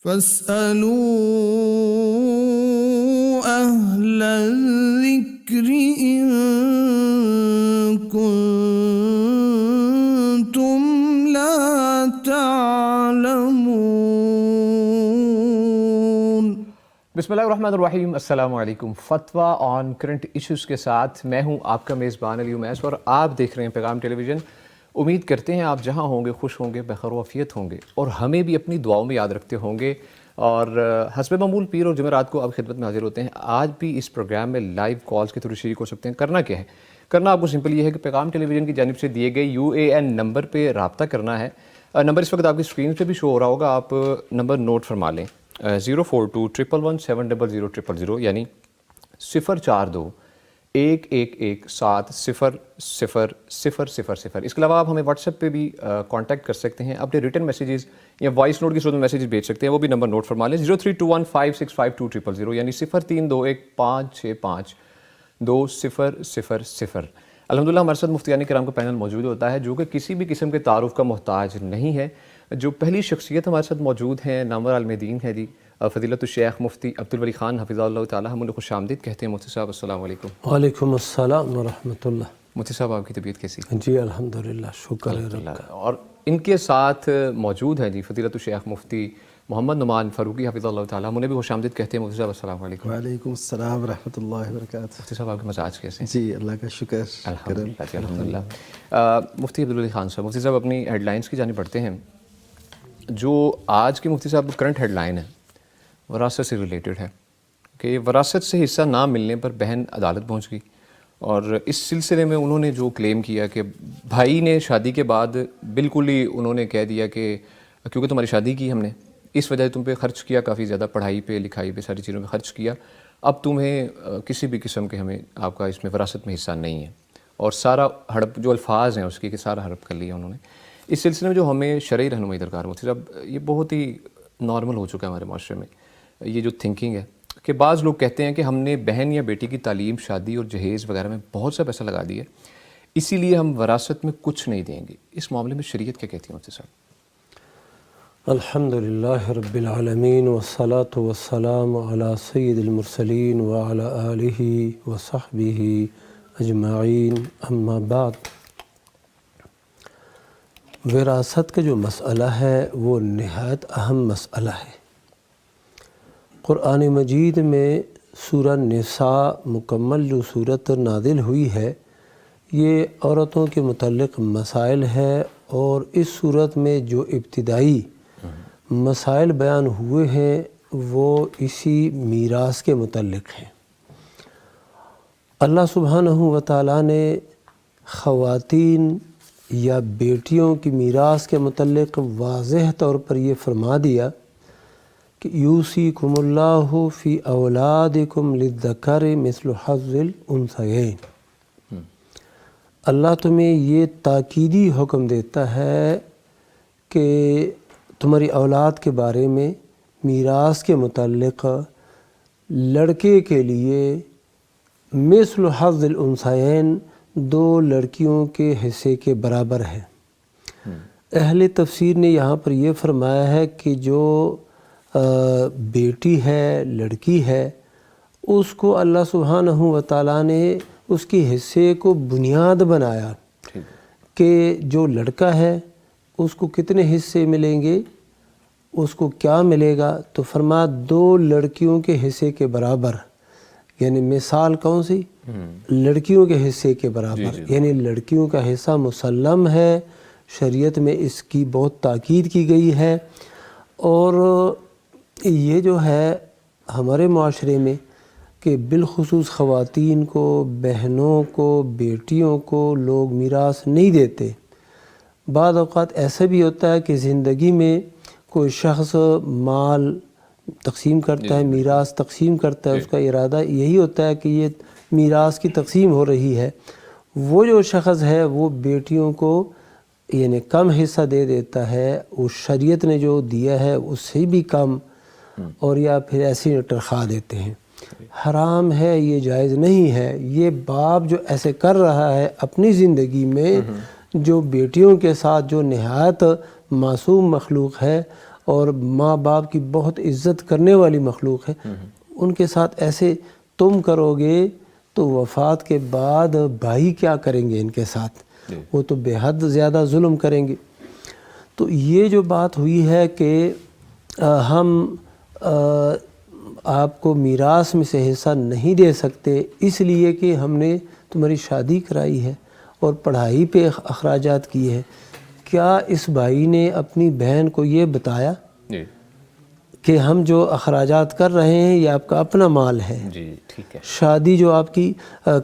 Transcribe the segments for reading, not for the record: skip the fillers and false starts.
فاسألوا أهل الذكر إن كنتم لا تعلمون۔ بسم اللہ الرحمن الرحیم، السلام علیکم۔ فتویٰ آن کرنٹ ایشوز کے ساتھ میں ہوں آپ کا میزبان علی امیس اور آپ دیکھ رہے ہیں پیغام ٹیلی ویژن۔ امید کرتے ہیں آپ جہاں ہوں گے خوش ہوں گے، بخیر و عافیت ہوں گے اور ہمیں بھی اپنی دعاؤں میں یاد رکھتے ہوں گے۔ اور حسب معمول پیر اور جمعرات کو آپ خدمت میں حاضر ہوتے ہیں۔ آج بھی اس پروگرام میں لائیو کالز کے تھرو شریک ہو سکتے ہیں۔ کرنا کیا ہے؟ کرنا آپ کو سمپل یہ ہے کہ پیغام ٹیلی ویژن کی جانب سے دیے گئے UAN نمبر پہ رابطہ کرنا ہے۔ نمبر اس وقت آپ کی اسکرین پہ بھی شو ہو رہا ہوگا، آپ نمبر نوٹ فرما لیں، 04211170000، یعنی 04211170000۔ اس کے علاوہ آپ ہمیں واٹس ایپ پہ بھی کانٹیکٹ کر سکتے ہیں، اپنے ریٹن میسیجز یا وائس نوٹ کی صورت میں میسیجز بھیج سکتے ہیں، وہ بھی نمبر نوٹ فرما لیں، 03215652000، یعنی 0321565200۔ الحمدللہ ہمارے ساتھ مفتیان کرام کا پینل موجود ہوتا ہے جو کہ کسی بھی قسم کے تعارف کا محتاج نہیں ہے۔ جو پہلی شخصیت ہمارے ساتھ موجود ہیں نامور عالمدین ہے جی، فضیلت الشیخ مفتی عبدالولی خان حفظہ اللہ تعالی، ہم انہیں خوش آمدید کہتے ہیں۔ مفتی صاحب السلام علیکم۔ وعلیکم السلام ورحمۃ اللہ۔ مفتی صاحب آپ کی طبیعت کیسی؟ جی الحمدللہ، شکر ہے رب کا۔ اور ان کے ساتھ موجود ہیں جی فضیلت الشیخ مفتی محمد نعمان فاروقی حفظہ اللہ تعالی، ہم انہیں بھی خوش آمدید کہتے ہیں۔ مفتی صاحب السلام علیکم۔ وعلیکم السلام ورحمۃ اللہ وبرکاتہ۔ مفتی صاحب آپ کے مزاج کیسے ہیں؟ جی اللہ کا شکر، الحمدللہ جی الحمدللہ۔ مفتی عبدالولی خان صاحب، مفتی صاحب اپنی ہیڈ لائنس کی جانب بڑھتے ہیں۔ جو آج کی مفتی صاحب کرنٹ ہیڈ لائن ہے وراثت سے ریلیٹڈ ہے کہ وراثت سے حصہ نہ ملنے پر بہن عدالت پہنچ گئی، اور اس سلسلے میں انہوں نے جو کلیم کیا کہ بھائی نے شادی کے بعد بالکل ہی انہوں نے کہہ دیا کہ کیونکہ تمہاری شادی کی ہم نے، اس وجہ سے تم پہ خرچ کیا، کافی زیادہ پڑھائی پہ لکھائی پہ ساری چیزوں پہ خرچ کیا، اب تمہیں کسی بھی قسم کے ہمیں آپ کا اس میں وراثت میں حصہ نہیں ہے، اور سارا ہڑپ جو الفاظ ہیں اس کی کہ سارا ہڑپ کر لیا انہوں نے۔ اس سلسلے میں جو ہمیں شرعی رہنمائی درکار ہوتی ہے، اب یہ بہت ہی نارمل ہو چکا ہے ہمارے معاشرے میں یہ جو تھنکنگ ہے کہ بعض لوگ کہتے ہیں کہ ہم نے بہن یا بیٹی کی تعلیم، شادی اور جہیز وغیرہ میں بہت سا پیسہ لگا دیا، اسی لیے ہم وراثت میں کچھ نہیں دیں گے۔ اس معاملے میں شریعت کیا کہتی ہے مفتی صاحب؟ الحمدللہ رب العالمین والصلاة والسلام علی سید المرسلین وعلی آلہ وصحبہ اجمعین، اما بعد۔ وراثت کا جو مسئلہ ہے وہ نہایت اہم مسئلہ ہے۔ قرآن مجید میں سورہ نساء مکمل جو صورت نازل ہوئی ہے یہ عورتوں کے متعلق مسائل ہے، اور اس صورت میں جو ابتدائی مسائل بیان ہوئے ہیں وہ اسی میراث کے متعلق ہیں۔ اللہ سبحانہ و تعالیٰ نے خواتین یا بیٹیوں کی میراث کے متعلق واضح طور پر یہ فرما دیا کہ یوصیکم اللہ فی اولادکم للذکر مثل حظ الانثیین۔ اللہ تمہیں یہ تاکیدی حکم دیتا ہے کہ تمہاری اولاد کے بارے میں میراث کے متعلق لڑکے کے لیے مثل حظ الانثیین، دو لڑکیوں کے حصے کے برابر ہے۔ اہل تفسیر نے یہاں پر یہ فرمایا ہے کہ جو بیٹی ہے، لڑکی ہے، اس کو اللہ سبحانہ و تعالیٰ نے اس کے حصے کو بنیاد بنایا کہ جو لڑکا ہے اس کو کتنے حصے ملیں گے، اس کو کیا ملے گا، تو فرمایا دو لڑکیوں کے حصے کے برابر، یعنی مثال کون سی؟ لڑکیوں کے حصے کے برابر، یعنی لڑکیوں کا حصہ مسلم ہے، شریعت میں اس کی بہت تاکید کی گئی ہے۔ اور یہ جو ہے ہمارے معاشرے میں کہ بالخصوص خواتین کو، بہنوں کو، بیٹیوں کو لوگ میراث نہیں دیتے۔ بعض اوقات ایسا بھی ہوتا ہے کہ زندگی میں کوئی شخص مال تقسیم کرتا ہے، میراث تقسیم کرتا ہے، اس کا ارادہ یہی ہوتا ہے کہ یہ میراث کی تقسیم ہو رہی ہے، وہ جو شخص ہے وہ بیٹیوں کو یعنی کم حصہ دے دیتا ہے، اس شریعت نے جو دیا ہے اس سے بھی کم، اور یا پھر ایسی تنخواہ دیتے ہیں۔ حرام ہے، یہ جائز نہیں ہے۔ یہ باپ جو ایسے کر رہا ہے اپنی زندگی میں، جو بیٹیوں کے ساتھ جو نہایت معصوم مخلوق ہے اور ماں باپ کی بہت عزت کرنے والی مخلوق ہے، ان کے ساتھ ایسے تم کرو گے تو وفات کے بعد بھائی کیا کریں گے ان کے ساتھ؟ وہ تو بے حد زیادہ ظلم کریں گے۔ تو یہ جو بات ہوئی ہے کہ ہم آپ کو میراث میں سے حصہ نہیں دے سکتے اس لیے کہ ہم نے تمہاری شادی کرائی ہے اور پڑھائی پہ اخراجات کیے ہیں، کیا اس بھائی نے اپنی بہن کو یہ بتایا کہ ہم جو اخراجات کر رہے ہیں یہ آپ کا اپنا مال ہے؟ جی ٹھیک ہے۔ شادی جو آپ کی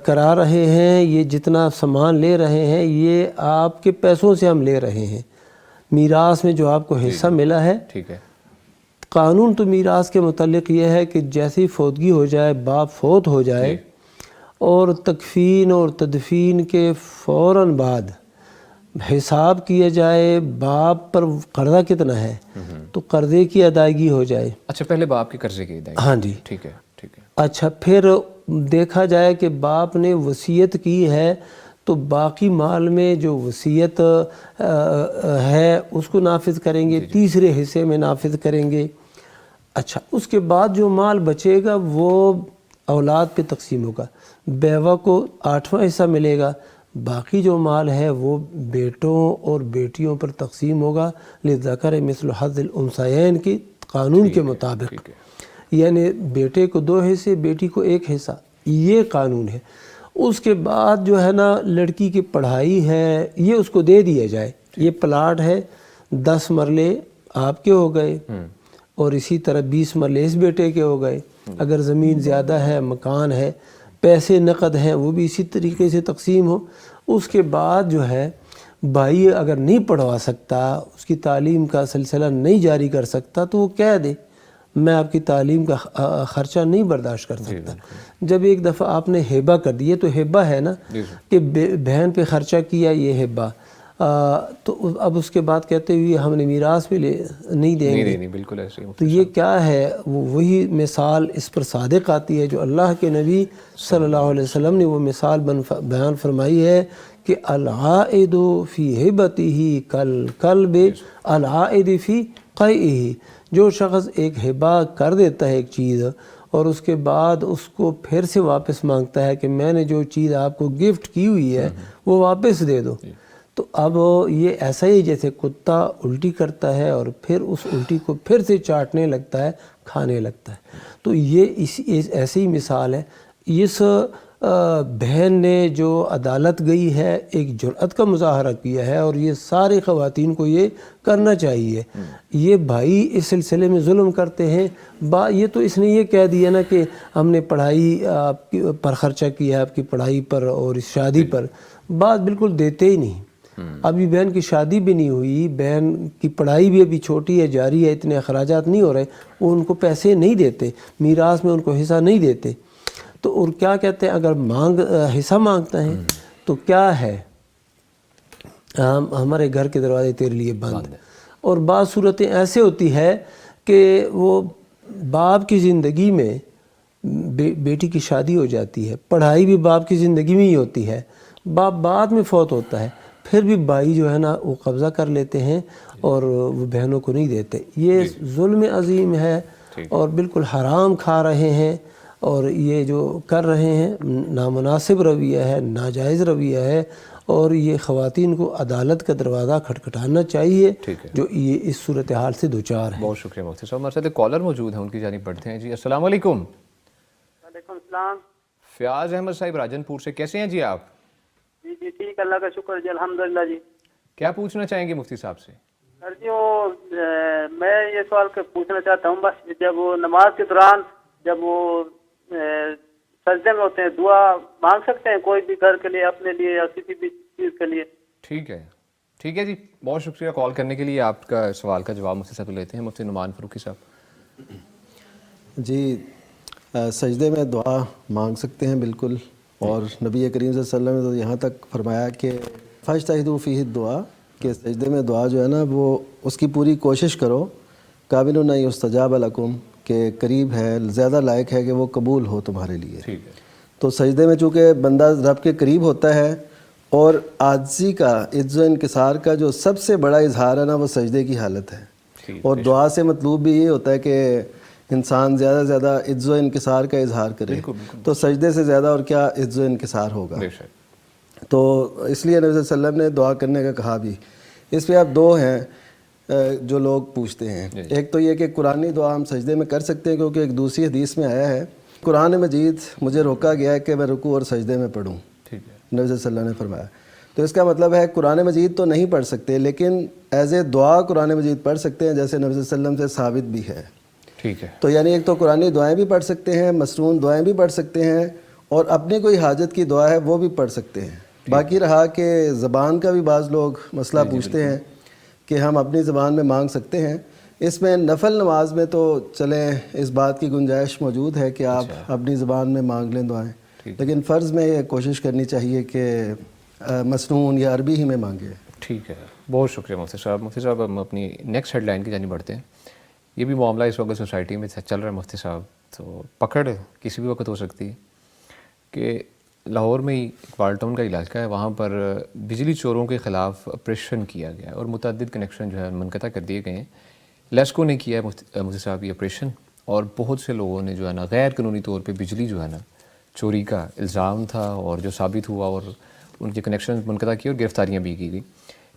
کرا رہے ہیں، یہ جتنا سامان لے رہے ہیں یہ آپ کے پیسوں سے ہم لے رہے ہیں، میراث میں جو آپ کو حصہ ملا ہے۔ ٹھیک ہے۔ قانون تو میراث کے متعلق یہ ہے کہ جیسی فوتگی ہو جائے، باپ فوت ہو جائے اور تکفین اور تدفین کے فوراً بعد حساب کیا جائے باپ پر قرضہ کتنا ہے تو قرضے کی ادائیگی ہو جائے۔ اچھا پہلے باپ کے قرضے کی ادائیگی؟ ہاں جی ٹھیک ہے ٹھیک ہے۔ اچھا پھر دیکھا جائے کہ باپ نے وصیت کی ہے تو باقی مال میں جو وصیت ہے اس کو نافذ کریں گے، تیسرے حصے میں نافذ کریں گے۔ اچھا اس کے بعد جو مال بچے گا وہ اولاد پہ تقسیم ہوگا، بیوہ کو 8واں حصہ ملے گا، باقی جو مال ہے وہ بیٹوں اور بیٹیوں پر تقسیم ہوگا للذکر مثل حظ الانثیین کے قانون کے مطابق، یعنی بیٹے کو 2 حصے، بیٹی کو 1 حصہ، یہ قانون ہے۔ اس کے بعد جو ہے نا لڑکی کی پڑھائی ہے یہ اس کو دے دیا جائے، یہ پلاٹ ہے 10 مرلے آپ کے ہو گئے اور اسی طرح 20 مرلے اس بیٹے کے ہو گئے، اگر زمین زیادہ ہے، مکان ہے، پیسے نقد ہیں وہ بھی اسی طریقے سے تقسیم ہو۔ اس کے بعد جو ہے بھائی اگر نہیں پڑھوا سکتا، اس کی تعلیم کا سلسلہ نہیں جاری کر سکتا تو وہ کہہ دے میں آپ کی تعلیم کا خرچہ نہیں برداشت کر سکتا۔ جب ایک دفعہ آپ نے ہیبہ کر دی، یہ تو ہیبہ ہے نا کہ بہن پہ خرچہ کیا، یہ ہیبہ، تو اب اس کے بعد کہتے ہوئے ہم نے میراث پہ نہیں دیں گے، نہیں بالکل ایسے ہی۔ تو یہ کیا ہے؟ وہی مثال اس پر صادق آتی ہے جو اللہ کے نبی صلی اللہ علیہ وسلم نے وہ مثال بیان فرمائی ہے کہ العائد فی ہبتہ کالکلب العائد فی قیئہ، جو شخص ایک ہبہ کر دیتا ہے ایک چیز اور اس کے بعد اس کو پھر سے واپس مانگتا ہے کہ میں نے جو چیز آپ کو گفٹ کی ہوئی ہے وہ واپس دے دو، تو اب یہ ایسا ہی جیسے کتا الٹی کرتا ہے اور پھر اس الٹی کو پھر سے چاٹنے لگتا ہے، کھانے لگتا ہے۔ تو یہ ایسی ہی مثال ہے۔ اس بہن نے جو عدالت گئی ہے ایک جرأت کا مظاہرہ کیا ہے اور یہ ساری خواتین کو یہ کرنا چاہیے۔ یہ بھائی اس سلسلے میں ظلم کرتے ہیں، یہ تو اس نے یہ کہہ دیا نا کہ ہم نے پڑھائی آپ کی پر خرچہ کیا ہے، آپ کی پڑھائی پر اور اس شادی پر، بات بالکل دیتے ہی نہیں۔ ابھی بہن کی شادی بھی نہیں ہوئی، بہن کی پڑھائی بھی ابھی چھوٹی ہے، جاری ہے، اتنے اخراجات نہیں ہو رہے، وہ ان کو پیسے نہیں دیتے، میراث میں ان کو حصہ نہیں دیتے۔ تو اور کیا کہتے ہیں اگر حصہ مانگتا ہے تو کیا ہے، ہمارے گھر کے دروازے تیرے لیے بند ہیں۔ اور بعض صورتیں ایسے ہوتی ہے کہ وہ باپ کی زندگی میں بیٹی کی شادی ہو جاتی ہے، پڑھائی بھی باپ کی زندگی میں ہی ہوتی ہے، باپ بعد میں فوت ہوتا ہے، پھر بھی بھائی جو ہے نا وہ قبضہ کر لیتے ہیں اور وہ بہنوں کو نہیں دیتے۔ یہ ظلم عظیم ہے اور بالکل حرام کھا رہے ہیں، اور یہ جو کر رہے ہیں نامناسب رویہ ہے، ناجائز رویہ ہے، اور یہ خواتین کو عدالت کا دروازہ کھٹکھٹانا چاہیے جو یہ اس صورتحال سے دوچار ہیں۔ بہت شکریہ مفتی صاحب۔ ہمارے ساتھ کالر موجود ہیں، ان کی جانب پڑھتے ہیں۔ جی السلام علیکم۔ وعلیکم السلام۔ فیاض احمد صاحب راجن پور سے، کیسے ہیں جی آپ؟ جی ٹھیک، اللہ کا شکر جی، الحمدللہ جی۔ کیا پوچھنا چاہیں گے مفتی صاحب سے؟ سر جی میں یہ سوال پوچھنا چاہتا ہوں، بس جب وہ نماز کے دوران جب وہ سجدے میں ہوتے ہیں دعا مانگ سکتے ہیں کوئی بھی گھر کے لیے، اپنے لیے یا کسی بھی چیز کے لیے؟ ٹھیک ہے جی، بہت شکریہ کال کرنے کے لیے۔ آپ کا سوال کا جواب مفتی صاحب لیتے ہیں، مفتی نعمان فاروقی صاحب۔ جی سجدے میں دعا مانگ سکتے ہیں بالکل، اور نبی کریم صلی اللہ علیہ وسلم نے تو یہاں تک فرمایا کہ فاجتہدوا فیہ الدعاء، کہ سجدے میں دعا جو ہے نا وہ اس کی پوری کوشش کرو، قابل ان یستجاب لکم، کہ قریب ہے، زیادہ لائق ہے کہ وہ قبول ہو تمہارے لیے۔ تو سجدے میں چونکہ بندہ رب کے قریب ہوتا ہے، اور عاجزی کا، عجز و انکسار کا جو سب سے بڑا اظہار ہے نا وہ سجدے کی حالت ہے۔ اور دعا سے مطلوب بھی یہ ہوتا ہے کہ انسان زیادہ سے زیادہ عجز و انکسار کا اظہار کرے. تو سجدے سے زیادہ اور کیا عجز و انکسار ہوگا. تو اس لیے نبی صلی اللہ علیہ وسلم نے دعا کرنے کا کہا بھی. اس پہ اب دو ہیں جو لوگ پوچھتے ہیں. ایک تو یہ کہ قرآنی دعا ہم سجدے میں کر سکتے ہیں، کیونکہ ایک دوسری حدیث میں آیا ہے قرآن مجید مجھے روکا گیا ہے کہ میں رکوع اور سجدے میں پڑھوں. نبی صلی اللہ علیہ وسلم نے فرمایا. تو اس کا مطلب ہے قرآن مجید تو نہیں پڑھ سکتے، لیکن ایز اے دعا قرآن مجید پڑھ سکتے ہیں، جیسے نبی صلی اللہ علیہ وسلم سے ثابت بھی ہے. ٹھیک ہے. تو یعنی ایک تو قرآنی دعائیں بھی پڑھ سکتے ہیں، مسنون دعائیں بھی پڑھ سکتے ہیں، اور اپنی کوئی حاجت کی دعا ہے وہ بھی پڑھ سکتے ہیں. باقی رہا کہ زبان کا بھی بعض لوگ مسئلہ پوچھتے ہیں کہ ہم اپنی زبان میں مانگ سکتے ہیں. اس میں نفل نماز میں تو چلیں اس بات کی گنجائش موجود ہے کہ آپ اپنی زبان میں مانگ لیں دعائیں، لیکن فرض میں یہ کوشش کرنی چاہیے کہ مسنون یا عربی ہی میں مانگے. ٹھیک ہے. بہت شکریہ مفتی صاحب. مفتی صاحب ہم اپنی نیکسٹ ہیڈ لائن کی جانب بڑھتے ہیں. یہ بھی معاملہ اس وقت سوسائٹی میں چل رہا ہے مفتی صاحب، تو پکڑ کسی بھی وقت ہو سکتی ہے کہ لاہور میں ہی اقبال ٹاؤن کا علاقہ ہے، وہاں پر بجلی چوروں کے خلاف آپریشن کیا گیا ہے اور متعدد کنیکشن جو ہے منقطع کر دیے گئے ہیں. لیسکو نے کیا ہے مفتی صاحب یہ آپریشن، اور بہت سے لوگوں نے جو ہے نا غیر قانونی طور پہ بجلی جو ہے نا چوری کا الزام تھا اور جو ثابت ہوا، اور ان کے کنیکشن منقطع کیے اور گرفتاریاں بھی کی گئی.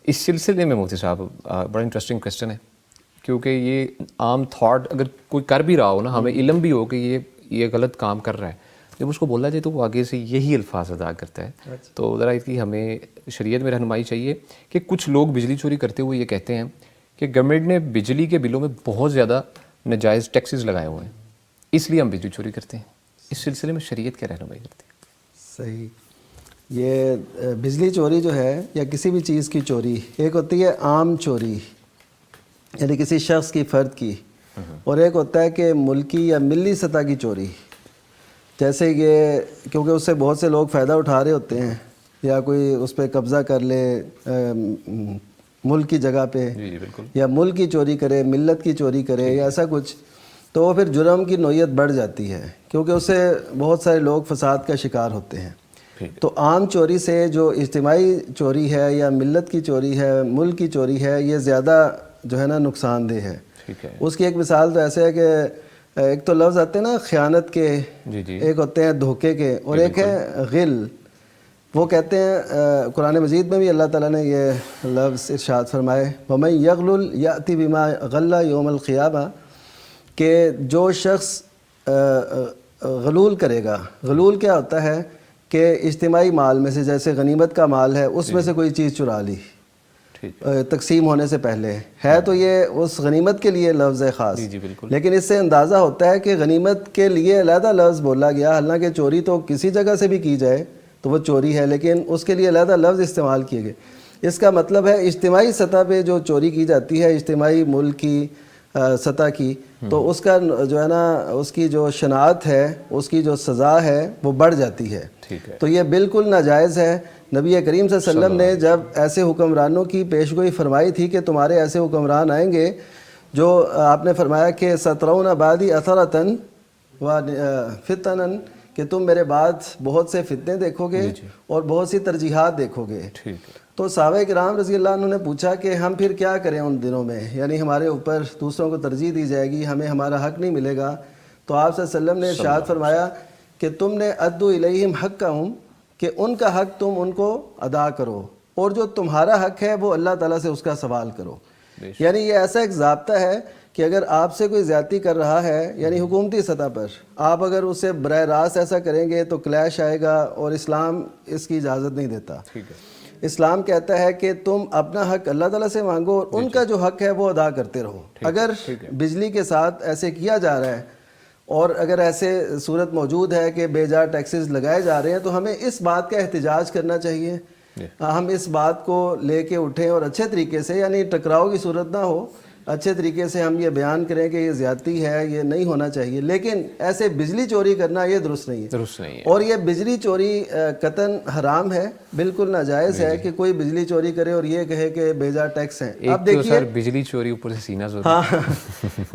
اس سلسلے میں مفتی صاحب بڑا انٹرسٹنگ کویسچن ہے، کیونکہ یہ عام تھاٹ اگر کوئی کر بھی رہا ہو نا، ہمیں علم بھی ہو کہ یہ غلط کام کر رہا ہے، جب اس کو بولا جائے تو وہ آگے سے یہی الفاظ ادا کرتا ہے. تو ذرا اس کی ہمیں شریعت میں رہنمائی چاہیے کہ کچھ لوگ بجلی چوری کرتے ہوئے یہ کہتے ہیں کہ گورنمنٹ نے بجلی کے بلوں میں بہت زیادہ ناجائز ٹیکسز لگائے ہوئے ہیں، اس لیے ہم بجلی چوری کرتے ہیں. اس سلسلے میں شریعت کیا رہنمائی کرتی ہے؟ صحیح. یہ بجلی چوری جو ہے یا کسی بھی چیز کی چوری، ایک ہوتی ہے عام چوری یعنی کسی شخص کی فرد کی، اور ایک ہوتا ہے کہ ملکی یا ملی سطح کی چوری. جیسے یہ کیونکہ اس سے بہت سے لوگ فائدہ اٹھا رہے ہوتے ہیں، یا کوئی اس پہ قبضہ کر لے ملک کی جگہ پہ، یا ملک کی چوری کرے، ملت کی چوری کرے یا ایسا کچھ، تو وہ پھر جرم کی نوعیت بڑھ جاتی ہے، کیونکہ اس سے بہت سارے لوگ فساد کا شکار ہوتے ہیں. تو عام چوری سے جو اجتماعی چوری ہے یا ملت کی چوری ہے، ملک کی چوری ہے، یہ زیادہ جو ہے نا نقصان دہ ہے. اس کی ایک مثال تو ایسے ہے کہ ایک تو لفظ آتے ہیں نا خیانت کے، ایک ہوتے ہیں دھوکے کے، اور ایک ہے غل. وہ کہتے ہیں قرآن مجید میں بھی اللہ تعالیٰ نے یہ لفظ ارشاد فرمائے وَمَن يَغْلُلْ يَأْتِ بِمَا غَلَّ يَوْمَ الْقِيَامَةِ، کہ جو شخص غلول کرے گا. غلول کیا ہوتا ہے کہ اجتماعی مال میں سے، جیسے غنیمت کا مال ہے، اس میں سے کوئی چیز چرا لی تقسیم ہونے سے پہلے، ہے تو یہ اس غنیمت کے لیے لفظ ہے خاص، لیکن اس سے اندازہ ہوتا ہے کہ غنیمت کے لیے علیحدہ لفظ بولا گیا. حالانکہ چوری تو کسی جگہ سے بھی کی جائے تو وہ چوری ہے، لیکن اس کے لیے علیحدہ لفظ استعمال کیے گئے. اس کا مطلب ہے اجتماعی سطح پہ جو چوری کی جاتی ہے، اجتماعی ملک کی سطح کی، تو اس کا جو ہے نا اس کی جو شناعت ہے، اس کی جو سزا ہے وہ بڑھ جاتی ہے. تو یہ بالکل ناجائز ہے. نبی کریم صلی اللہ علیہ وسلم نے جب ایسے حکمرانوں کی پیشگوئی فرمائی تھی کہ تمہارے ایسے حکمران آئیں گے جو آپ نے فرمایا کہ سترون بعدی اثرتن و فتنن، کہ تم میرے بعد بہت سے فتنے دیکھو گے اور بہت سی ترجیحات دیکھو گے. تو صحابہ کرام رضی اللہ عنہ نے پوچھا کہ ہم پھر کیا کریں ان دنوں میں، یعنی ہمارے اوپر دوسروں کو ترجیح دی جائے گی، ہمیں ہمارا حق نہیں ملے گا. تو آپ صلی اللہ علیہ وسلم نے ارشاد فرمایا کہ تم نے ادوا الیہم حقہم، کہ ان کا حق تم ان کو ادا کرو، اور جو تمہارا حق ہے وہ اللہ تعالیٰ سے اس کا سوال کرو. یعنی یہ ایسا ایک ضابطہ ہے کہ اگر آپ سے کوئی زیادتی کر رہا ہے، یعنی حکومتی سطح پر، آپ اگر اسے براہ راست ایسا کریں گے تو کلیش آئے گا، اور اسلام اس کی اجازت نہیں دیتا. اسلام کہتا ہے کہ تم اپنا حق اللہ تعالیٰ سے مانگو اور ان کا جو حق ہے وہ ادا کرتے رہو. اگر بجلی کے ساتھ ایسے کیا جا رہا ہے اور اگر ایسے صورت موجود ہے کہ بے جا ٹیکسز لگائے جا رہے ہیں، تو ہمیں اس بات کا احتجاج کرنا چاہیے. ہم اس بات کو لے کے اٹھیں اور اچھے طریقے سے، یعنی ٹکراؤ کی صورت نہ ہو، اچھے طریقے سے ہم یہ بیان کریں کہ یہ زیادتی ہے، یہ نہیں ہونا چاہیے. لیکن ایسے بجلی چوری کرنا یہ درست نہیں ہے. اور یہ بجلی چوری قطعاً حرام ہے، بالکل ناجائز ہے کہ کوئی بجلی چوری کرے اور یہ کہے کہ بے جا ٹیکس ہیں. اب دیکھیے بجلی چوری اوپر سے سینہ زور. ہاں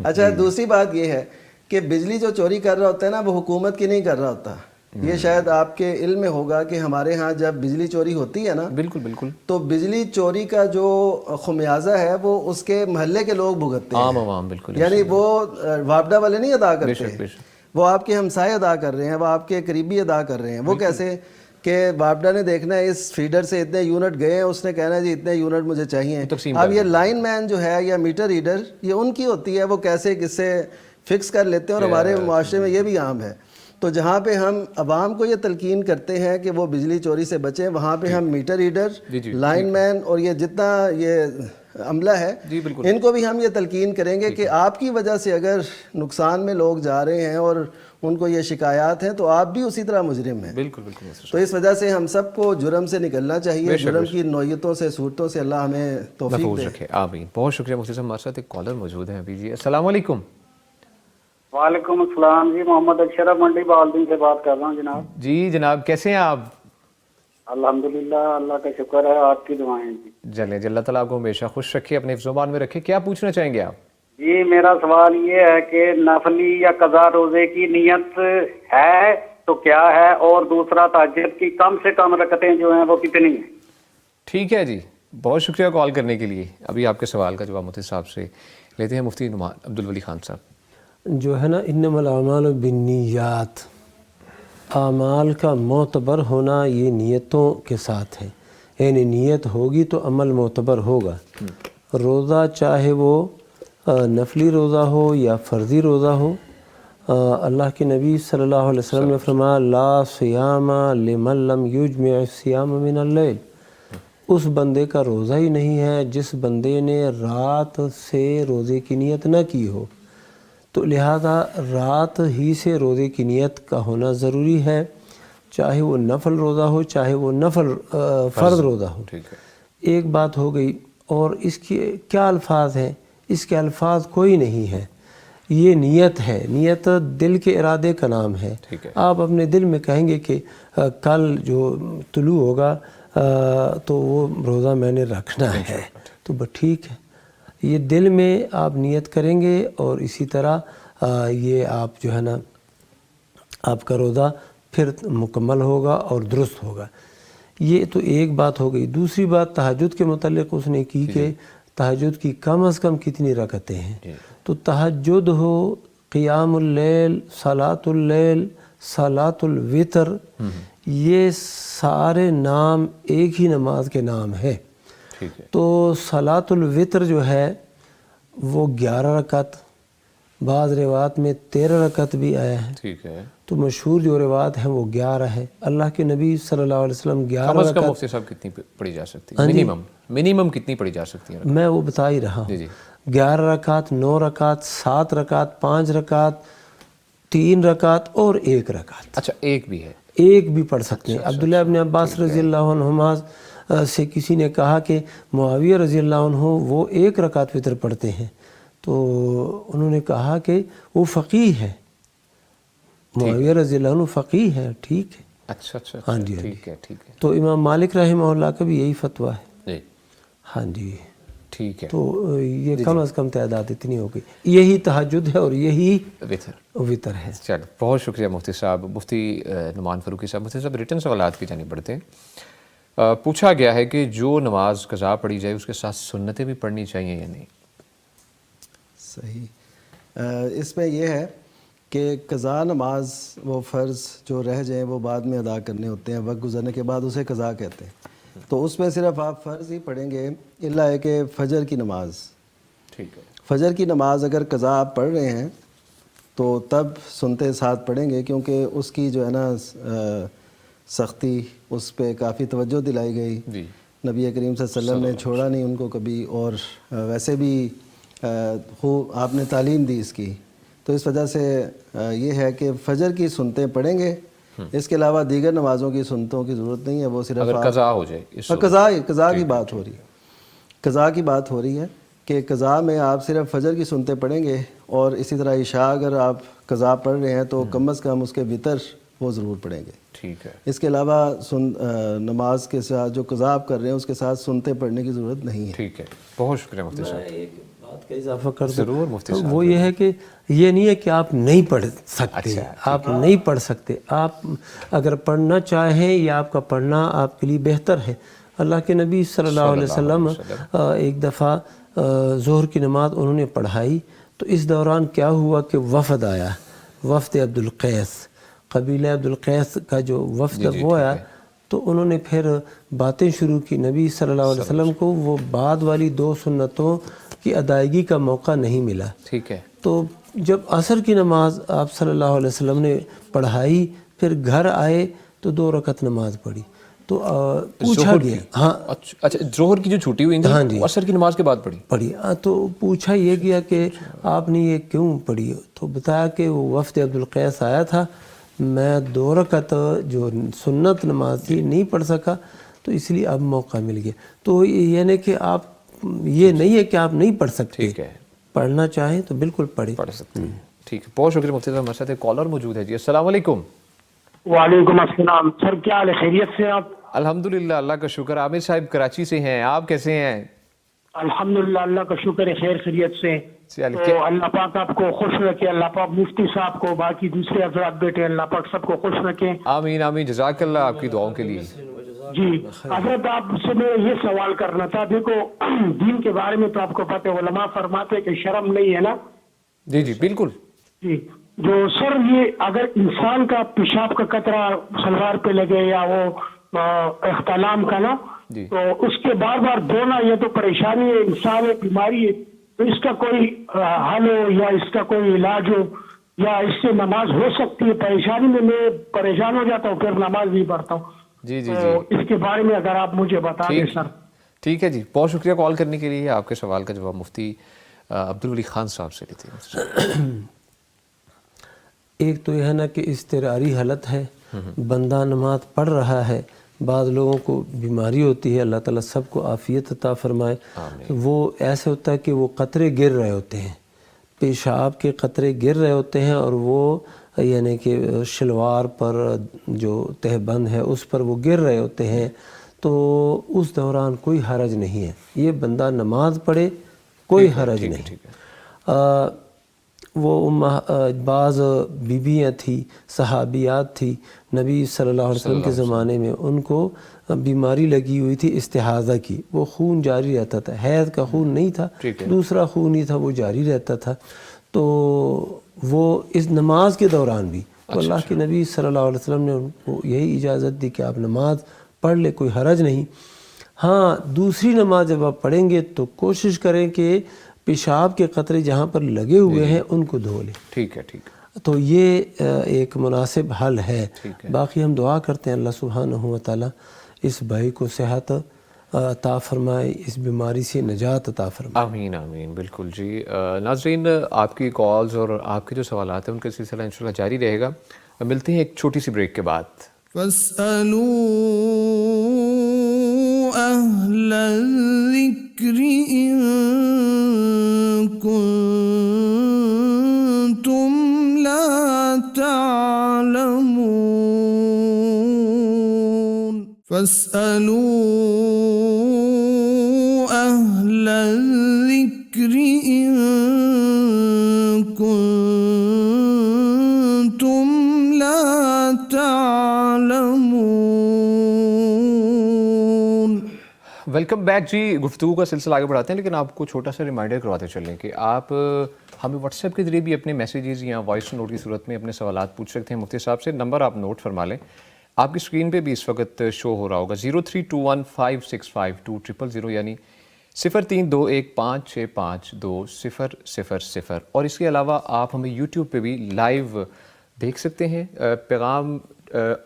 اچھا، دوسری بات یہ ہے کہ بجلی جو چوری کر رہا ہوتا ہے نا، وہ حکومت کی نہیں کر رہا ہوتا، یہ شاید آپ کے علم میں ہوگا کہ ہمارے ہاں جب بجلی چوری ہوتی ہے نا، بالکل بالکل، تو بجلی چوری کا جو خمیازہ ہے وہ اس کے محلے کے لوگ بھگتتے ہیں، عام عوام، بالکل، یعنی وہ وابڈا والے نہیں ادا کرتے، بے شک۔ وہ آپ کے ہمسائے ادا کر رہے ہیں، وہ آپ کے قریبی ادا کر رہے ہیں۔ وہ کیسے کہ وابڈا نے دیکھنا ہے اس فیڈر سے اتنے یونٹ گئے ہیں، اس نے کہنا ہے جی اتنے یونٹ مجھے چاہیے۔ اب یہ لائن مین جو ہے یا میٹر ریڈر، یہ ان کی ہوتی ہے، وہ کیسے کس سے فکس کر لیتے ہیں، اور ہمارے معاشرے میں یہ بھی عام ہے۔ تو جہاں پہ ہم عوام کو یہ تلقین کرتے ہیں کہ وہ بجلی چوری سے بچیں، وہاں پہ ہم میٹر ریڈر، لائن مین اور یہ جتنا یہ عملہ ہے، ان کو بھی ہم یہ تلقین کریں گے کہ آپ کی وجہ سے اگر نقصان میں لوگ جا رہے ہیں اور ان کو یہ شکایات ہیں تو آپ بھی اسی طرح مجرم ہیں۔ بالکل بالکل۔ تو اس وجہ سے ہم سب کو جرم سے نکلنا چاہیے، جرم کی نوعیتوں سے، صورتوں سے اللہ ہمیں توفیق محفوظ دے۔ رکھے، آمین۔ بہت شکریہ مفتی صاحب، ہمارے ساتھ ایک کالر موجود ہیں ابھی۔ جی السلام علیکم۔ وعلیکم السلام جی، محمد اشرف منڈی بالدین سے بات کر رہا ہوں جناب۔ جی جناب، کیسے ہیں آپ؟ الحمدللہ، اللہ کا شکر ہے، آپ کی دعائیں جی۔ جلیں جی، اللہ تعالیٰ آپ کو ہمیشہ خوش رکھے، اپنے حفظ و امان میں رکھے۔ کیا پوچھنا چاہیں گے آپ؟ جی میرا سوال یہ ہے کہ نفلی یا قضا روزے کی نیت ہے تو کیا ہے، اور دوسرا تہجد کی کم سے کم رکعتیں جو ہیں وہ کتنی ہیں؟ ٹھیک ہے جی، بہت شکریہ کال کرنے کے لیے۔ ابھی آپ کے سوال کا جواب مفتی صاحب سے لیتے ہیں۔ مفتی نعمان عبدالولی خان صاحب جو ہے نا، انما الاعمال بالنیات، اعمال کا معتبر ہونا یہ نیتوں کے ساتھ ہے، یعنی نیت ہوگی تو عمل معتبر ہوگا۔ روزہ چاہے وہ نفلی روزہ ہو یا فرضی روزہ ہو، اللہ کے نبی صلی اللہ علیہ وسلم نے فرمایا لا صیام لمن لم یجمع الصیام من اللیل، اس بندے کا روزہ ہی نہیں ہے جس بندے نے رات سے روزے کی نیت نہ کی ہو۔ تو لہذا رات ہی سے روزے کی نیت کا ہونا ضروری ہے، چاہے وہ نفل روزہ ہو چاہے وہ فرض روزہ ہو۔ ایک بات ہو گئی، اور اس کی کیا الفاظ ہیں؟ اس کے الفاظ کوئی نہیں ہے، یہ نیت ہے۔ نیت دل کے ارادے کا نام ہے۔ آپ اپنے دل میں کہیں گے کہ کل جو طلوع ہوگا تو وہ روزہ میں نے رکھنا ہے، تو بس ٹھیک ہے، یہ دل میں آپ نیت کریں گے، اور اسی طرح یہ آپ جو ہے نا آپ کا روزہ پھر مکمل ہوگا اور درست ہوگا۔ یہ تو ایک بات ہو گئی۔ دوسری بات تہجد کے متعلق اس نے کی کہ تہجد کی کم از کم کتنی رکعتیں ہیں، تو تہجد ہو، قیام اللیل، صلاۃ اللیل، صلاۃ الوتر، یہ سارے نام ایک ہی نماز کے نام ہیں۔ تو صلاۃ الوتر جو ہے وہ 11 رکعت، بعض روایات میں 13 رکعت بھی آیا ہے۔ ٹھیک ہے، تو مشہور جو روایت ہے وہ 11 ہے۔ اللہ کے نبی صلی اللہ علیہ وسلم 11 کم از کم رکعت، مفتی صاحب کتنی پڑھی جا سکتی ہے؟ منیمم کتنی پڑھی جا سکتی ہے؟ میں وہ بتا ہی رہا ہوں۔ 11 رکعت، 9 رکعت، 7 رکعت، 5 رکعت، 3 رکعت اور 1 رکعت۔ اچھا، ایک بھی ہے، ایک بھی پڑھ سکتے ہیں۔ عبداللہ ابن عباس رضی اللہ عنہما سے کسی نے کہا کہ معاویہ رضی اللہ عنہ وہ 1 رکعت وتر پڑھتے ہیں، تو انہوں نے کہا کہ وہ فقیہ ہے، معاویہ رضی اللہ عنہ فقیہ ہے۔ ٹھیک ہے، اچھا اچھا، ہاں جی، ٹھیک ہے ٹھیک ہے۔ تو امام مالک رحمہ اللہ کا بھی یہی فتویٰ ہے۔ جی ہاں جی، ٹھیک ہے، تو یہ کم از کم تعداد اتنی ہو گئی، یہی تہجد ہے اور یہی وتر ہے۔ چلو، بہت شکریہ مفتی صاحب۔ مفتی نعمان فاروقی صاحب، مفتی صاحب ریٹن سوالات کی جانب بڑھتے ہیں۔ پوچھا گیا ہے کہ جو نماز قضا پڑھی جائے اس کے ساتھ سنتیں بھی پڑھنی چاہیے یا نہیں؟ صحیح، اس میں یہ ہے کہ قضا نماز وہ فرض جو رہ جائیں وہ بعد میں ادا کرنے ہوتے ہیں، وقت گزرنے کے بعد اسے قضا کہتے ہیں۔ تو اس میں صرف آپ فرض ہی پڑھیں گے، الا ہے کہ فجر کی نماز، ٹھیک ہے، فجر کی نماز اگر قضا آپ پڑھ رہے ہیں تو تب سنتے ساتھ پڑھیں گے، کیونکہ اس کی جو ہے نا سختی، اس پہ کافی توجہ دلائی گئی۔ نبی کریم صلی اللہ علیہ وسلم نے چھوڑا نہیں ان کو کبھی، اور ویسے بھی خوب آپ نے تعلیم دی اس کی، تو اس وجہ سے یہ ہے کہ فجر کی سنتیں پڑھیں گے۔ اس کے علاوہ دیگر نمازوں کی سنتوں کی ضرورت نہیں ہے، وہ صرف اگر قضا ہو جائے، قضا کی بات ہو رہی ہے، قضا کی بات ہو رہی ہے کہ قضا میں آپ صرف فجر کی سنتیں پڑھیں گے، اور اسی طرح عشاء اگر آپ قضا پڑھ رہے ہیں تو کم از کم اس کے وتر وہ ضرور پڑھیں گے۔ ٹھیک ہے، اس کے علاوہ نماز کے ساتھ جو قضا آپ کر رہے ہیں اس کے ساتھ سنتیں پڑھنے کی ضرورت نہیں ہے۔ ٹھیک ہے، بہت شکریہ مفتی صاحب۔ ایک بات بات کا اضافہ کر دوں ضرور مفتی صاحب، وہ یہ ہے کہ یہ نہیں ہے کہ آپ نہیں پڑھ سکتے، آپ نہیں پڑھ سکتے، آپ اگر پڑھنا چاہیں یا آپ کا پڑھنا آپ کے لیے بہتر ہے۔ اللہ کے نبی صلی اللہ علیہ وسلم ایک دفعہ ظہر کی نماز انہوں نے پڑھائی، تو اس دوران کیا ہوا کہ وفد آیا، وفد عبد القیس، قبیلہ عبد القیس کا جو وفد وہ آیا، تو انہوں نے پھر باتیں شروع کی۔ نبی صلی اللہ علیہ وسلم کو وہ بعد والی 2 سنتوں کی ادائیگی کا موقع نہیں ملا۔ ٹھیک ہے، تو جب عصر کی نماز آپ صلی اللہ علیہ وسلم نے پڑھائی، پھر گھر آئے تو 2 رکعت نماز پڑھی، تو پوچھا گیا، ہاں اچھا ظہر کی جو چھٹی ہوئی تھی عصر کی نماز کے بعد پڑھی، تو پوچھا یہ گیا کہ آپ نے یہ کیوں پڑھی؟ تو بتایا کہ وہ وفد عبد القیس آیا تھا، میں 2 رکعت جو سنت نماز تھی نہیں پڑھ سکا، تو اس لیے اب موقع مل گیا۔ تو یعنی کہ آپ یہ نہیں ہے کہ آپ نہیں پڑھ سکتے، ٹھیک ہے، پڑھنا چاہیں تو بالکل پڑھیں۔ پڑھ سکتے ہیں، ٹھیک ہے، بہت شکریہ مفتی صاحب، ہمارے ساتھ ایک کالر موجود ہے جی۔ السلام علیکم۔ وعلیکم السلام سر، کیا حال ہے؟ خیریت سے آپ؟ الحمدللہ، اللہ کا شکر۔ عامر صاحب کراچی سے ہیں، آپ کیسے ہیں؟ الحمدللہ اللہ کا شکر ہے، خیر خیریت سے۔ تو اللہ پاک آپ کو خوش رکھے، اللہ پاک مفتی صاحب کو، باقی دوسرے حضرات بیٹے، اللہ پاک سب کو خوش رکھے۔ آمین آمین، جزاک اللہ آپ کی دعاؤں کے لیے۔ جی حضرت، آپ سے میں یہ سوال کرنا تھا، دیکھو دین کے بارے میں تو آپ کو پتہ ہے، علماء فرماتے کہ شرم نہیں ہے نا؟ جی جی بالکل جی، جو سر یہ اگر انسان کا پیشاب کا قطرہ سلوار پہ لگے یا وہ احتلام کا نا، تو اس کے بار بار دھونا، یہ تو پریشانی ہے، انسان ہے، بیماری ہے، تو اس کا کوئی حل ہو یا اس کا کوئی علاج ہو، یا اس سے نماز ہو سکتی ہے؟ پریشانی میں پریشان ہو جاتا ہوں، پھر نماز نہیں پڑھتا ہوں۔ جی جی تو اس کے بارے میں اگر آپ مجھے بتا دیں سر۔ ٹھیک ہے جی، بہت شکریہ کال کرنے کے لیے۔ آپ کے سوال کا جواب مفتی عبدالولی خان صاحب سے لیتے ہیں۔ ایک تو یہ ہے نا کہ اضطراری حالت ہے، بندہ نماز پڑھ رہا ہے، بعض لوگوں کو بیماری ہوتی ہے، اللہ تعالیٰ سب کو عافیت عطا فرمائے، وہ ایسے ہوتا ہے کہ وہ قطرے گر رہے ہوتے ہیں، پیشاب کے قطرے گر رہے ہوتے ہیں، اور وہ یعنی کہ شلوار پر جو تہ بند ہے اس پر وہ گر رہے ہوتے ہیں، تو اس دوران کوئی حرج نہیں ہے، یہ بندہ نماز پڑھے، کوئی حرج نہیں۔ وہ بعض بیویاں تھیں، صحابیات تھی، نبی صلی اللہ علیہ وسلم کے زمانے میں ان کو بیماری لگی ہوئی تھی استحاضہ کی، وہ خون جاری رہتا تھا، حیض کا خون نہیں تھا، دوسرا خون ہی تھا، وہ جاری رہتا تھا، تو وہ اس نماز کے دوران بھی تو اللہ کے نبی صلی اللہ علیہ وسلم نے ان کو یہی اجازت دی کہ آپ نماز پڑھ لے، کوئی حرج نہیں۔ ہاں دوسری نماز جب آپ پڑھیں گے تو کوشش کریں کہ پیشاب کے قطرے جہاں پر لگے ہوئے ہیں ان کو دھو لیں۔ ٹھیک ہے ٹھیک ہے، تو یہ ایک مناسب حل ہے۔ باقی ہم دعا کرتے ہیں اللہ سبحانہ و تعالیٰ اس بھائی کو صحت عطا فرمائے، اس بیماری سے نجات عطا فرمائے۔ آمین آمین، بالکل جی۔ ناظرین، آپ کی کالز اور آپ کے جو سوالات ہیں ان کا سلسلہ انشاءاللہ جاری رہے گا۔ ملتے ہیں ایک چھوٹی سی بریک کے بعد۔ فاسألوا أهل الذكر إن كنتم لا تعلمون فاسألوا أهل الذكر إن كنتم لا تعلمون۔ ویلکم بیک جی، گفتگو کا سلسلہ آگے بڑھاتے ہیں، لیکن آپ کو چھوٹا سا ریمائنڈر کرواتے چلیں کہ آپ ہمیں واٹس ایپ کے ذریعے بھی اپنے میسیجز یا وائس نوٹ کی صورت میں اپنے سوالات پوچھ سکتے ہیں مفتی صاحب سے۔ نمبر آپ نوٹ فرما لیں، آپ کی اسکرین پہ بھی اس وقت شو ہو رہا ہوگا، 0321565200، یعنی 0321565200۔ اور اس کے علاوہ آپ ہمیں یوٹیوب پہ بھی لائیو دیکھ سکتے ہیں، پیغام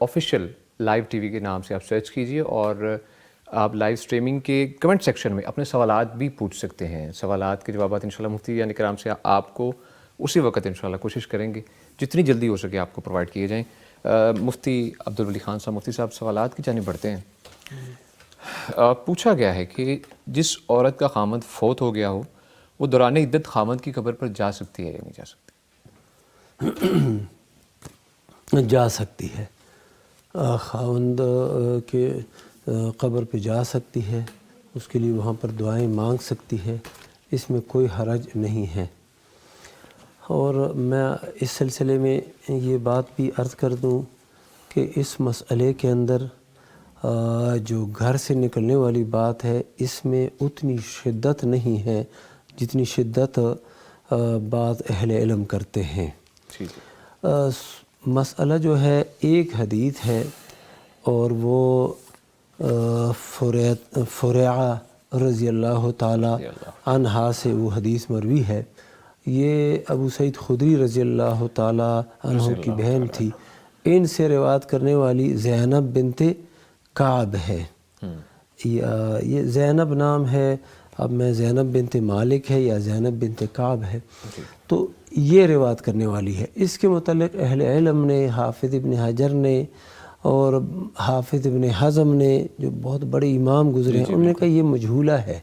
آفیشیل لائیو ٹی وی کے نام سے آپ سرچ کیجئے، اور آپ لائیو اسٹریمنگ کے کمنٹ سیکشن میں اپنے سوالات بھی پوچھ سکتے ہیں۔ سوالات کے جوابات انشاءاللہ مفتی یعنی کرام سے آپ کو اسی وقت انشاءاللہ کوشش کریں گے جتنی جلدی ہو سکے آپ کو پرووائڈ کیے جائیں۔ مفتی عبدالولی خان صاحب، مفتی صاحب سوالات کی جانب بڑھتے ہیں۔ پوچھا گیا ہے کہ جس عورت کا خامند فوت ہو گیا ہو وہ دوران عدت خامند کی قبر پر جا سکتی ہے یا نہیں جا سکتی؟ جا سکتی ہے، خاوند کے قبر پہ جا سکتی ہے، اس کے لیے وہاں پر دعائیں مانگ سکتی ہے، اس میں کوئی حرج نہیں ہے۔ اور میں اس سلسلے میں یہ بات بھی عرض کر دوں کہ اس مسئلے کے اندر جو گھر سے نکلنے والی بات ہے اس میں اتنی شدت نہیں ہے جتنی شدت بعض اہل علم کرتے ہیں۔ مسئلہ جو ہے ایک حدیث ہے اور وہ فریعہ رضی اللہ تعالی عنہا سے وہ حدیث مروی ہے۔ یہ ابو سعید خدری رضی اللہ تعالی عنہ کی بہن تھی۔ ان سے روایت کرنے والی زینب بنت کعب ہے۔ یہ زینب نام ہے، اب میں زینب بنت مالک ہے یا زینب بنت کعب ہے، تو یہ روایت کرنے والی ہے۔ اس کے متعلق اہل علم نے، حافظ ابن حجر نے اور حافظ ابن حزم نے، جو بہت بڑے امام گزرے ہیں، انہوں نے کہا یہ مجہولہ ہے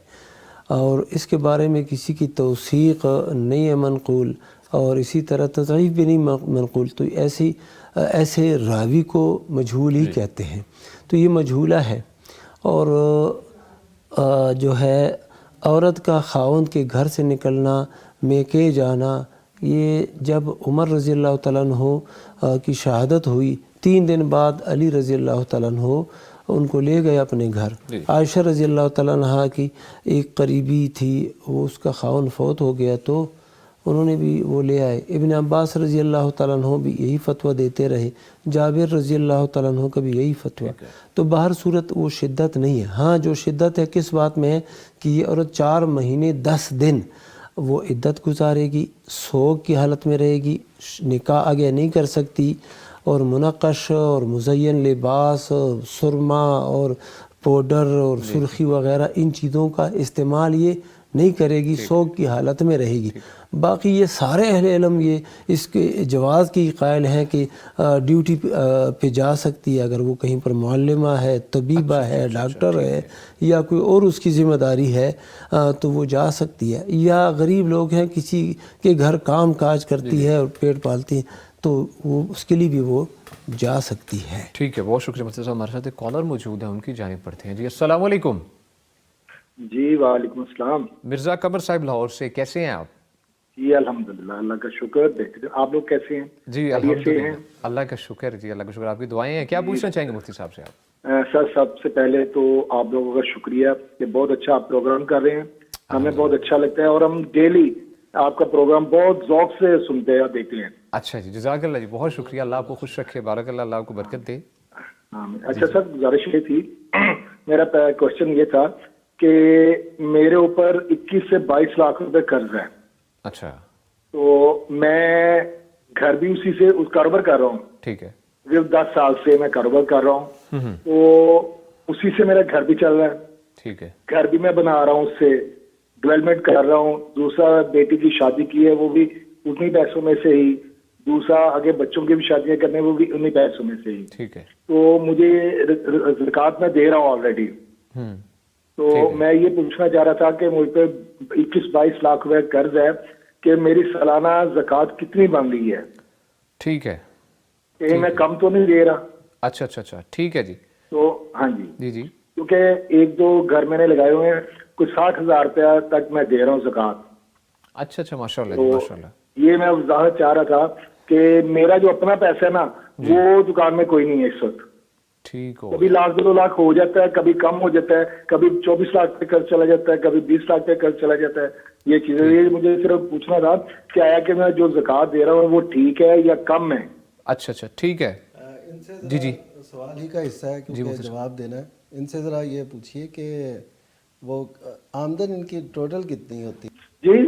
اور اس کے بارے میں کسی کی توثیق نہیں ہے منقول، اور اسی طرح تضعیف بھی نہیں منقول، تو ایسے راوی کو مجہول ہی کہتے ہیں، تو یہ مجہولہ ہے۔ اور جو ہے عورت کا خاوند کے گھر سے نکلنا، میکے جانا، یہ جب عمر رضی اللہ تعالیٰ عنہ کی شہادت ہوئی 3 دن بعد علی رضی اللہ تعالیٰ عنہ ان کو لے گئے اپنے گھر۔ عائشہ رضی اللہ تعالیٰ عنہ کی ایک قریبی تھی، وہ اس کا خاوند فوت ہو گیا تو انہوں نے بھی وہ لے آئے۔ ابن عباس رضی اللہ تعالیٰ عنہ بھی یہی فتویٰ دیتے رہے، جابر رضی اللہ تعالیٰ عنہ کا بھی یہی فتویٰ۔ تو بہر صورت وہ شدت نہیں ہے۔ ہاں جو شدت ہے کس بات میں ہے کہ یہ عورت 4 مہینے 10 دن وہ عدت گزارے گی، سوگ کی حالت میں رہے گی، نکاح آگے نہیں کر سکتی، اور منقش اور مزین لباس، سرما اور پاؤڈر اور سرخی وغیرہ ان چیزوں کا استعمال یہ نہیں کرے گی، سوگ کی حالت میں رہے گی۔ باقی یہ سارے اہل علم یہ اس کے جواز کی قائل ہیں کہ ڈیوٹی پہ جا سکتی ہے، اگر وہ کہیں پر معلمہ ہے، طبیبہ ہے، ڈاکٹر ہے، یا کوئی اور اس کی ذمہ داری ہے تو وہ جا سکتی ہے، یا غریب لوگ ہیں کسی کے گھر کام کاج کرتی ہے اور پیٹ پالتی ہیں تو وہ اس کے لیے بھی وہ جا سکتی ہے۔ ٹھیک ہے، بہت شکریہ مفتی صاحب۔ ہمارے ساتھ ایک کالر موجود ہے، ان کی جانب پڑھتے ہیں۔ جی السلام علیکم۔ جی وعلیکم السلام۔ مرزا قمر صاحب لاہور سے، کیسے ہیں آپ؟ جی الحمدللہ، اللہ کا شکر، بہتر۔ آپ لوگ کیسے ہیں؟ جی الحمدللہ، اللہ کا شکر، جی اللہ کا شکر، آپ کی دعائیں ہیں۔ کیا پوچھنا چاہیں گے مفتی صاحب سے آپ؟ سر سب سے پہلے تو آپ لوگوں کا شکریہ کہ بہت اچھا آپ پروگرام کر رہے ہیں، ہمیں بہت اچھا لگتا ہے اور ہم ڈیلی آپ کا پروگرام بہت ذوق سے سنتے ہیں اور دیکھتے ہیں۔ اچھا جی، جزاک اللہ جی، بہت شکریہ، اللہ آپ کو خوش رکھے، بارک اللہ، اللہ آپ کو برکت دے۔ اچھا سر، گزارش یہ تھی، میرا کوشچن یہ تھا کہ میرے اوپر 21 سے 22 لاکھ روپے قرض ہے۔ اچھا، تو میں گھر بھی اسی سے اس کاروبار کر رہا ہوں، ٹھیک ہے، 10 سال سے میں کاروبار کر رہا ہوں، تو اسی سے میرا گھر بھی چل رہا ہے، ٹھیک ہے، گھر بھی میں بنا رہا ہوں، اس سے ڈیولپمنٹ کر رہا ہوں، دوسرا بیٹی کی شادی کی ہے وہ بھی انہی پیسوں میں سے ہی، دوسرا آگے بچوں کی بھی شادیاں کرنے وہ بھی انہی پیسوں میں سے ہی، ٹھیک ہے، تو مجھے زکوٰۃ میں دے رہا ہوں آلریڈی۔ تو میں یہ پوچھنا چاہ رہا تھا کہ مجھ پہ 21-22 لاکھ روپے قرض ہے کہ میری سالانہ زکوٰۃ کتنی بن رہی ہے؟ ٹھیک ہے، کہیں میں کم تو نہیں دے رہا؟ اچھا اچھا اچھا، ٹھیک ہے جی، تو ہاں جی جی جی، کیونکہ 1-2 گھر میں نے لگائے ہوئے ہیں، کوئی 60,000 روپیہ تک میں دے رہا ہوں زکوٰۃ۔ اچھا اچھا، ماشاء اللہ جی، ماشاء اللہ، یہ میں وضاحت چاہ رہا تھا کہ میرا جو اپنا پیسہ ہے نا وہ دکان میں کوئی نہیں ہے اس وقت، ٹھیک ہو، کبھی 1,00,000 2 لاکھ ہو جاتا ہے، کبھی کم ہو جاتا ہے، کبھی 24 لاکھ پہ قرض چلا جاتا ہے، کبھی 20 لاکھ پہ قرض چلا جاتا ہے۔ یہ چیزیں یہ مجھے صرف پوچھنا تھا کہ آیا کہ میں جو زکوٰۃ دے رہا ہوں وہ ٹھیک ہے یا کم ہے؟ اچھا اچھا، ٹھیک ہے، ان سے جی جی، سوال ہی کا حصہ ہے کیونکہ جواب دینا ہے، ان سے ذرا یہ پوچھیے کہ وہ آمدن ان کی ٹوٹل کتنی ہوتی ہے؟ جی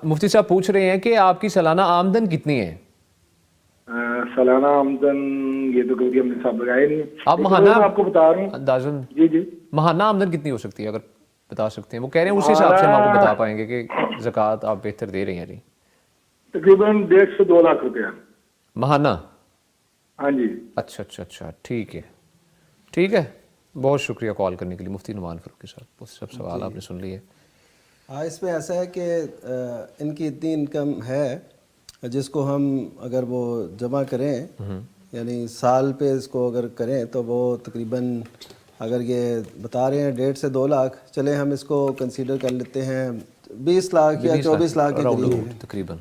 مفتی صاحب پوچھ رہے ہیں کہ آپ کی سالانہ آمدن کتنی ہے؟ سالانہ آمدن یہ تو کبھی ہم نے حساب لگایا نہیں ہے، آپ لیکن ماہانہ میں آپ کو بتا رہا ہوں۔ اندازاً جی جی، ماہانہ آمدن کتنی ہو سکتی ہے اگر بتا سکتے ہیں؟ وہ کہہ رہے ہیں اسی حساب سے ہم آپ کو بتا پائیں گے کہ زکوٰۃ آپ بہتر دے رہے ہیں جی۔ تقریباً 1.5 سے 2 لاکھ روپیہ ماہانہ؟ ہاں جی۔ اچھا اچھا اچھا، ٹھیک ہے، ٹھیک ہے، بہت شکریہ کال کرنے کے لیے مفتی نعمان فاروقی صاحب، سب سوال آپ نے سن لیے۔ ہاں، اس میں ایسا ہے کہ ان کی اتنی انکم ہے جس کو ہم اگر وہ جمع کریں، یعنی سال پہ اس کو اگر کریں تو وہ تقریباً اگر یہ بتا رہے ہیں 1.5 سے 2 لاکھ، چلیں ہم اس کو کنسیڈر کر لیتے ہیں 20 لاکھ یا 24 لاکھ کے around قریب about تقریباً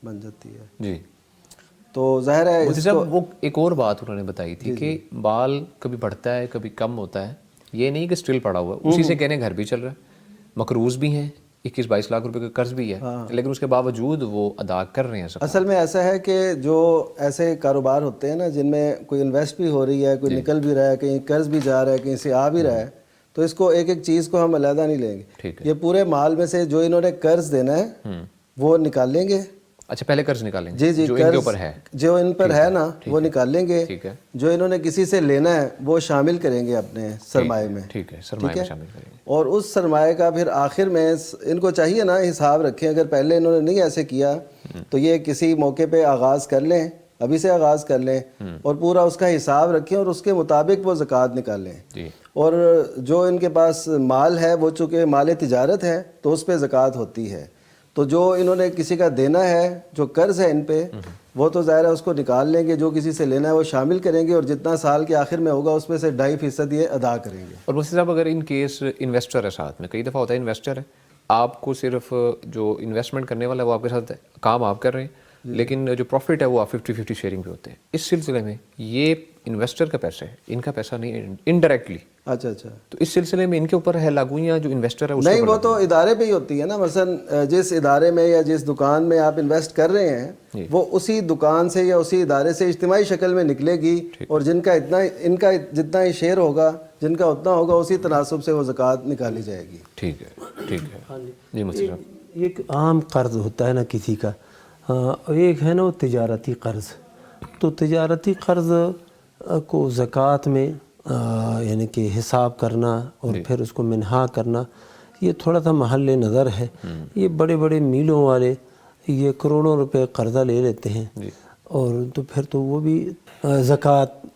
بن جاتی ہے. جی. تو ظاہر ہے مفتی صاحب وہ ایک اور بات انہوں نے بتائی تھی کہ بال کبھی بڑھتا ہے کبھی کم ہوتا ہے, یہ نہیں کہ اسٹل پڑا ہوا ہے, اسی سے کہنے گھر بھی چل رہا ہے, مقروض بھی ہیں, 21-22 لاکھ روپے کا قرض بھی ہے, لیکن اس کے باوجود وہ ادا کر رہے ہیں. اصل میں ایسا ہے کہ جو ایسے کاروبار ہوتے ہیں نا جن میں کوئی انویسٹ بھی ہو رہی ہے, کوئی نکل بھی رہا ہے, کہیں قرض بھی جا رہا ہے, کہیں سے آ بھی رہا ہے, تو اس کو ایک ایک چیز کو ہم علیحدہ نہیں لیں گے. یہ پورے مال میں سے جو انہوں نے قرض دینا ہے وہ نکال لیں گے. اچھا پہلے قرض نکالیں گے. جی جی, جو ان کے اوپر ہے, جو ان پر ہے نا وہ نکال لیں گے. جو انہوں نے کسی سے لینا ہے وہ شامل کریں گے اپنے سرمایہ میں. ٹھیک ہے, سرمایہ میں شامل کریں گے. اور اس سرمایہ کا پھر آخر میں ان کو چاہیے نا حساب رکھیں. اگر پہلے انہوں نے نہیں ایسے کیا تو یہ کسی موقع پہ آغاز کر لیں, ابھی سے آغاز کر لیں اور پورا اس کا حساب رکھیں اور اس کے مطابق وہ زکوٰۃ نکالیں. اور جو ان کے پاس مال ہے وہ چونکہ مال تجارت ہے تو اس پہ زکوٰۃ ہوتی ہے. تو جو انہوں نے کسی کا دینا ہے, جو قرض ہے ان پہ, وہ تو ظاہر ہے اس کو نکال لیں گے. جو کسی سے لینا ہے وہ شامل کریں گے اور جتنا سال کے آخر میں ہوگا اس میں سے 2.5% یہ ادا کریں گے. اور مفتی صاحب اگر ان کیس انویسٹر ہے ساتھ میں, کئی دفعہ ہوتا ہے انویسٹر ہے, آپ کو صرف جو انویسٹمنٹ کرنے والا ہے وہ آپ کے ساتھ کام آپ کر رہے ہیں, لیکن جو پروفٹ ہے وہ آپ 50-50 شیئرنگ پہ ہوتے ہیں. اس سلسلے میں یہ انویسٹر کا پیسہ ہے, ان کا پیسہ نہیں ہے, انڈائریکٹلی. اچھا اچھا, تو اس سلسلے میں ان کے اوپر ہے لاگو یا جو انویسٹر ہے اس نہیں, وہ تو ادارے پہ ہی ہوتی ہے نا. مثلا جس ادارے میں یا جس دکان میں آپ انویسٹ کر رہے ہیں وہ اسی دکان سے یا اسی ادارے سے اجتماعی شکل میں نکلے گی, اور جن کا اتنا ان کا جتنا ہی شیئر ہوگا, جن کا اتنا ہوگا, اسی تناسب سے وہ زکوٰۃ نکالی جائے گی. ٹھیک ہے, ٹھیک ہے. جی مفتی صاحب, ایک عام قرض ہوتا ہے نا کسی کا, ایک ہے نا وہ تجارتی قرض. تو تجارتی قرض کو زکوٰۃ میں یعنی کہ حساب کرنا اور پھر اس کو منہا کرنا, یہ تھوڑا سا محل نظر ہے. یہ بڑے بڑے میلوں والے یہ کروڑوں روپے قرضہ لے لیتے ہیں, اور تو پھر تو وہ بھی زکوٰۃ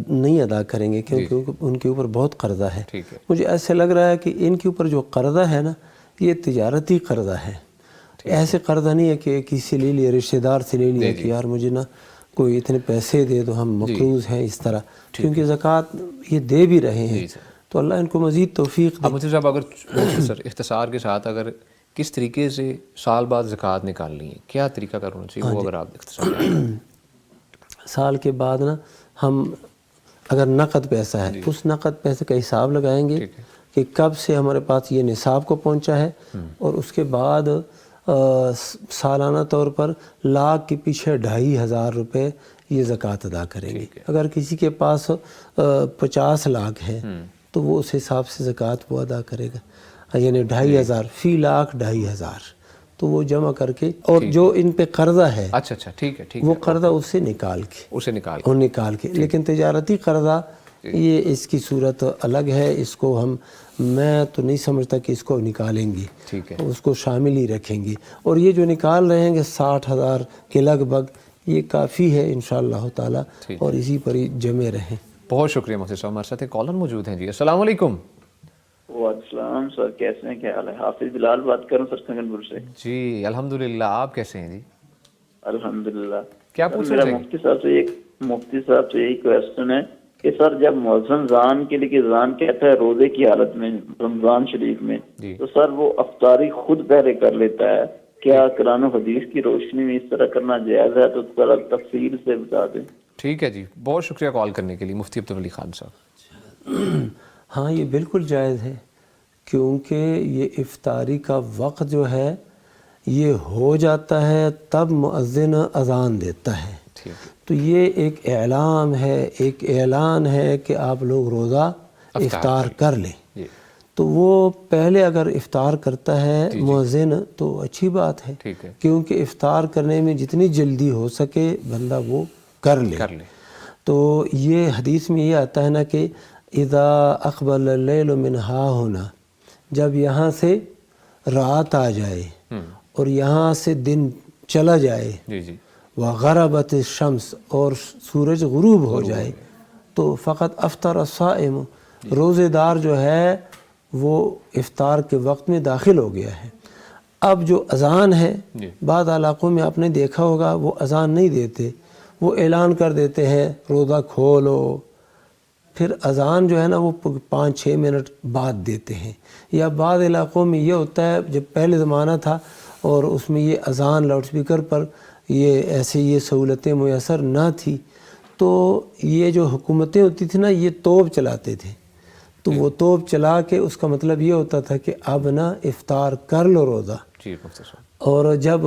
نہیں ادا کریں گے کیونکہ ان کے اوپر بہت قرضہ ہے. مجھے ایسے لگ رہا ہے کہ ان کے اوپر جو قرضہ ہے نا یہ تجارتی قرضہ ہے. ایسے قرضہ نہیں ہے کہ کسی سے لے لیا, رشتہ دار سے لے لیا کہ یار مجھے نا کوئی اتنے پیسے دے دو, ہم مقروض ہیں اس طرح, کیونکہ زکوٰۃ یہ دے بھی رہے ہیں. تو اللہ ان کو مزید توفیق دے. مفتی صاحب اگر سر اختصار کے ساتھ اگر کس طریقے سے سال بعد زکوٰۃ نکالنی ہے, کیا طریقہ کار ہونا چاہیے, وہ اگر آپ اختصار سال کے بعد نا ہم اگر نقد پیسہ ہے اس نقد پیسے کا حساب لگائیں گے کہ کب سے ہمارے پاس یہ نصاب کو پہنچا ہے, اور اس کے بعد سالانہ طور پر لاکھ کے پیچھے 2,500 روپے یہ زکوٰۃ ادا کریں گے. اگر کسی کے پاس 50 لاکھ ہے تو وہ اس حساب سے زکوٰۃ وہ ادا کرے گا, یعنی 2,500 فی لاکھ 2,500 تو وہ جمع کر کے, اور جو ان پہ قرضہ ہے اچھا اچھا ٹھیک ہے وہ قرضہ اسے نکال کے لیکن تجارتی قرضہ یہ اس کی صورت الگ ہے. اس کو میں تو نہیں سمجھتا کہ اس کو نکالیں گے, اس کو شامل ہی رکھیں گے. اور یہ جو نکال رہے ہیں کہ 60,000 کے لگ بھگ, یہ کافی ہے انشاءاللہ تعالی, اور اسی پر ہی جمع رہیں. بہت شکریہ مفتی صاحب. ہمارے ساتھ ایک کالر موجود ہیں. جی السلام علیکم. وعلیکم السلام سر, کیسے ہیں, کیا حال ہے؟ حافظ بلال بات کر رہا ہوں سر سنگنپور سے. جی الحمدللہ, آپ کیسے ہیں؟ جی الحمدللہ. کیا پوچھ رہے ہیں؟ مفتی صاحب سے یہی کویسچن ہے کہ سر جب مؤذن اذان کے لیے اذان کہتا ہے روزے کی حالت میں رمضان شریف میں, تو سر وہ افطاری خود پہلے کر لیتا ہے, کیا قرآن و حدیث کی روشنی میں اس طرح کرنا جائز ہے؟ تو ذرا تفصیل سے بتا دیں. ٹھیک ہے جی, بہت شکریہ کال کرنے کے لیے مفتی عبدالولی خان صاحب. ہاں یہ بالکل جائز ہے, کیونکہ یہ افطاری کا وقت جو ہے یہ ہو جاتا ہے تب مؤذن اذان دیتا ہے. تو یہ ایک اعلان ہے کہ آپ لوگ روزہ افطار کر لیں. تو وہ پہلے اگر افطار کرتا ہے مؤذن تو اچھی بات ہے, کیونکہ افطار کرنے میں جتنی جلدی ہو سکے بندہ وہ کر لے. تو یہ حدیث میں یہ آتا ہے نا کہ اذا اقبل اللیل من ہا ہونا, جب یہاں سے رات آ جائے اور یہاں سے دن چلا جائے, وغربت الشمس, اور سورج غروب ہو جائے, تو فقط افطر الصائم, روزے دار جو ہے وہ افطار کے وقت میں داخل ہو گیا ہے. اب جو اذان ہے, بعض علاقوں میں آپ نے دیکھا ہوگا وہ اذان نہیں دیتے, وہ اعلان کر دیتے ہیں روزہ کھولو, پھر اذان جو ہے نا وہ 5-6 منٹ بعد دیتے ہیں، یا بعض علاقوں میں یہ ہوتا ہے جب پہلے زمانہ تھا اور اس میں یہ اذان لاؤڈ سپیکر پر یہ سہولتیں میسر نہ تھی، تو یہ جو حکومتیں ہوتی تھیں نا یہ توپ چلاتے تھے، تو وہ توپ چلا کے اس کا مطلب یہ ہوتا تھا کہ اب نا افطار کر لو روزہ، اور جب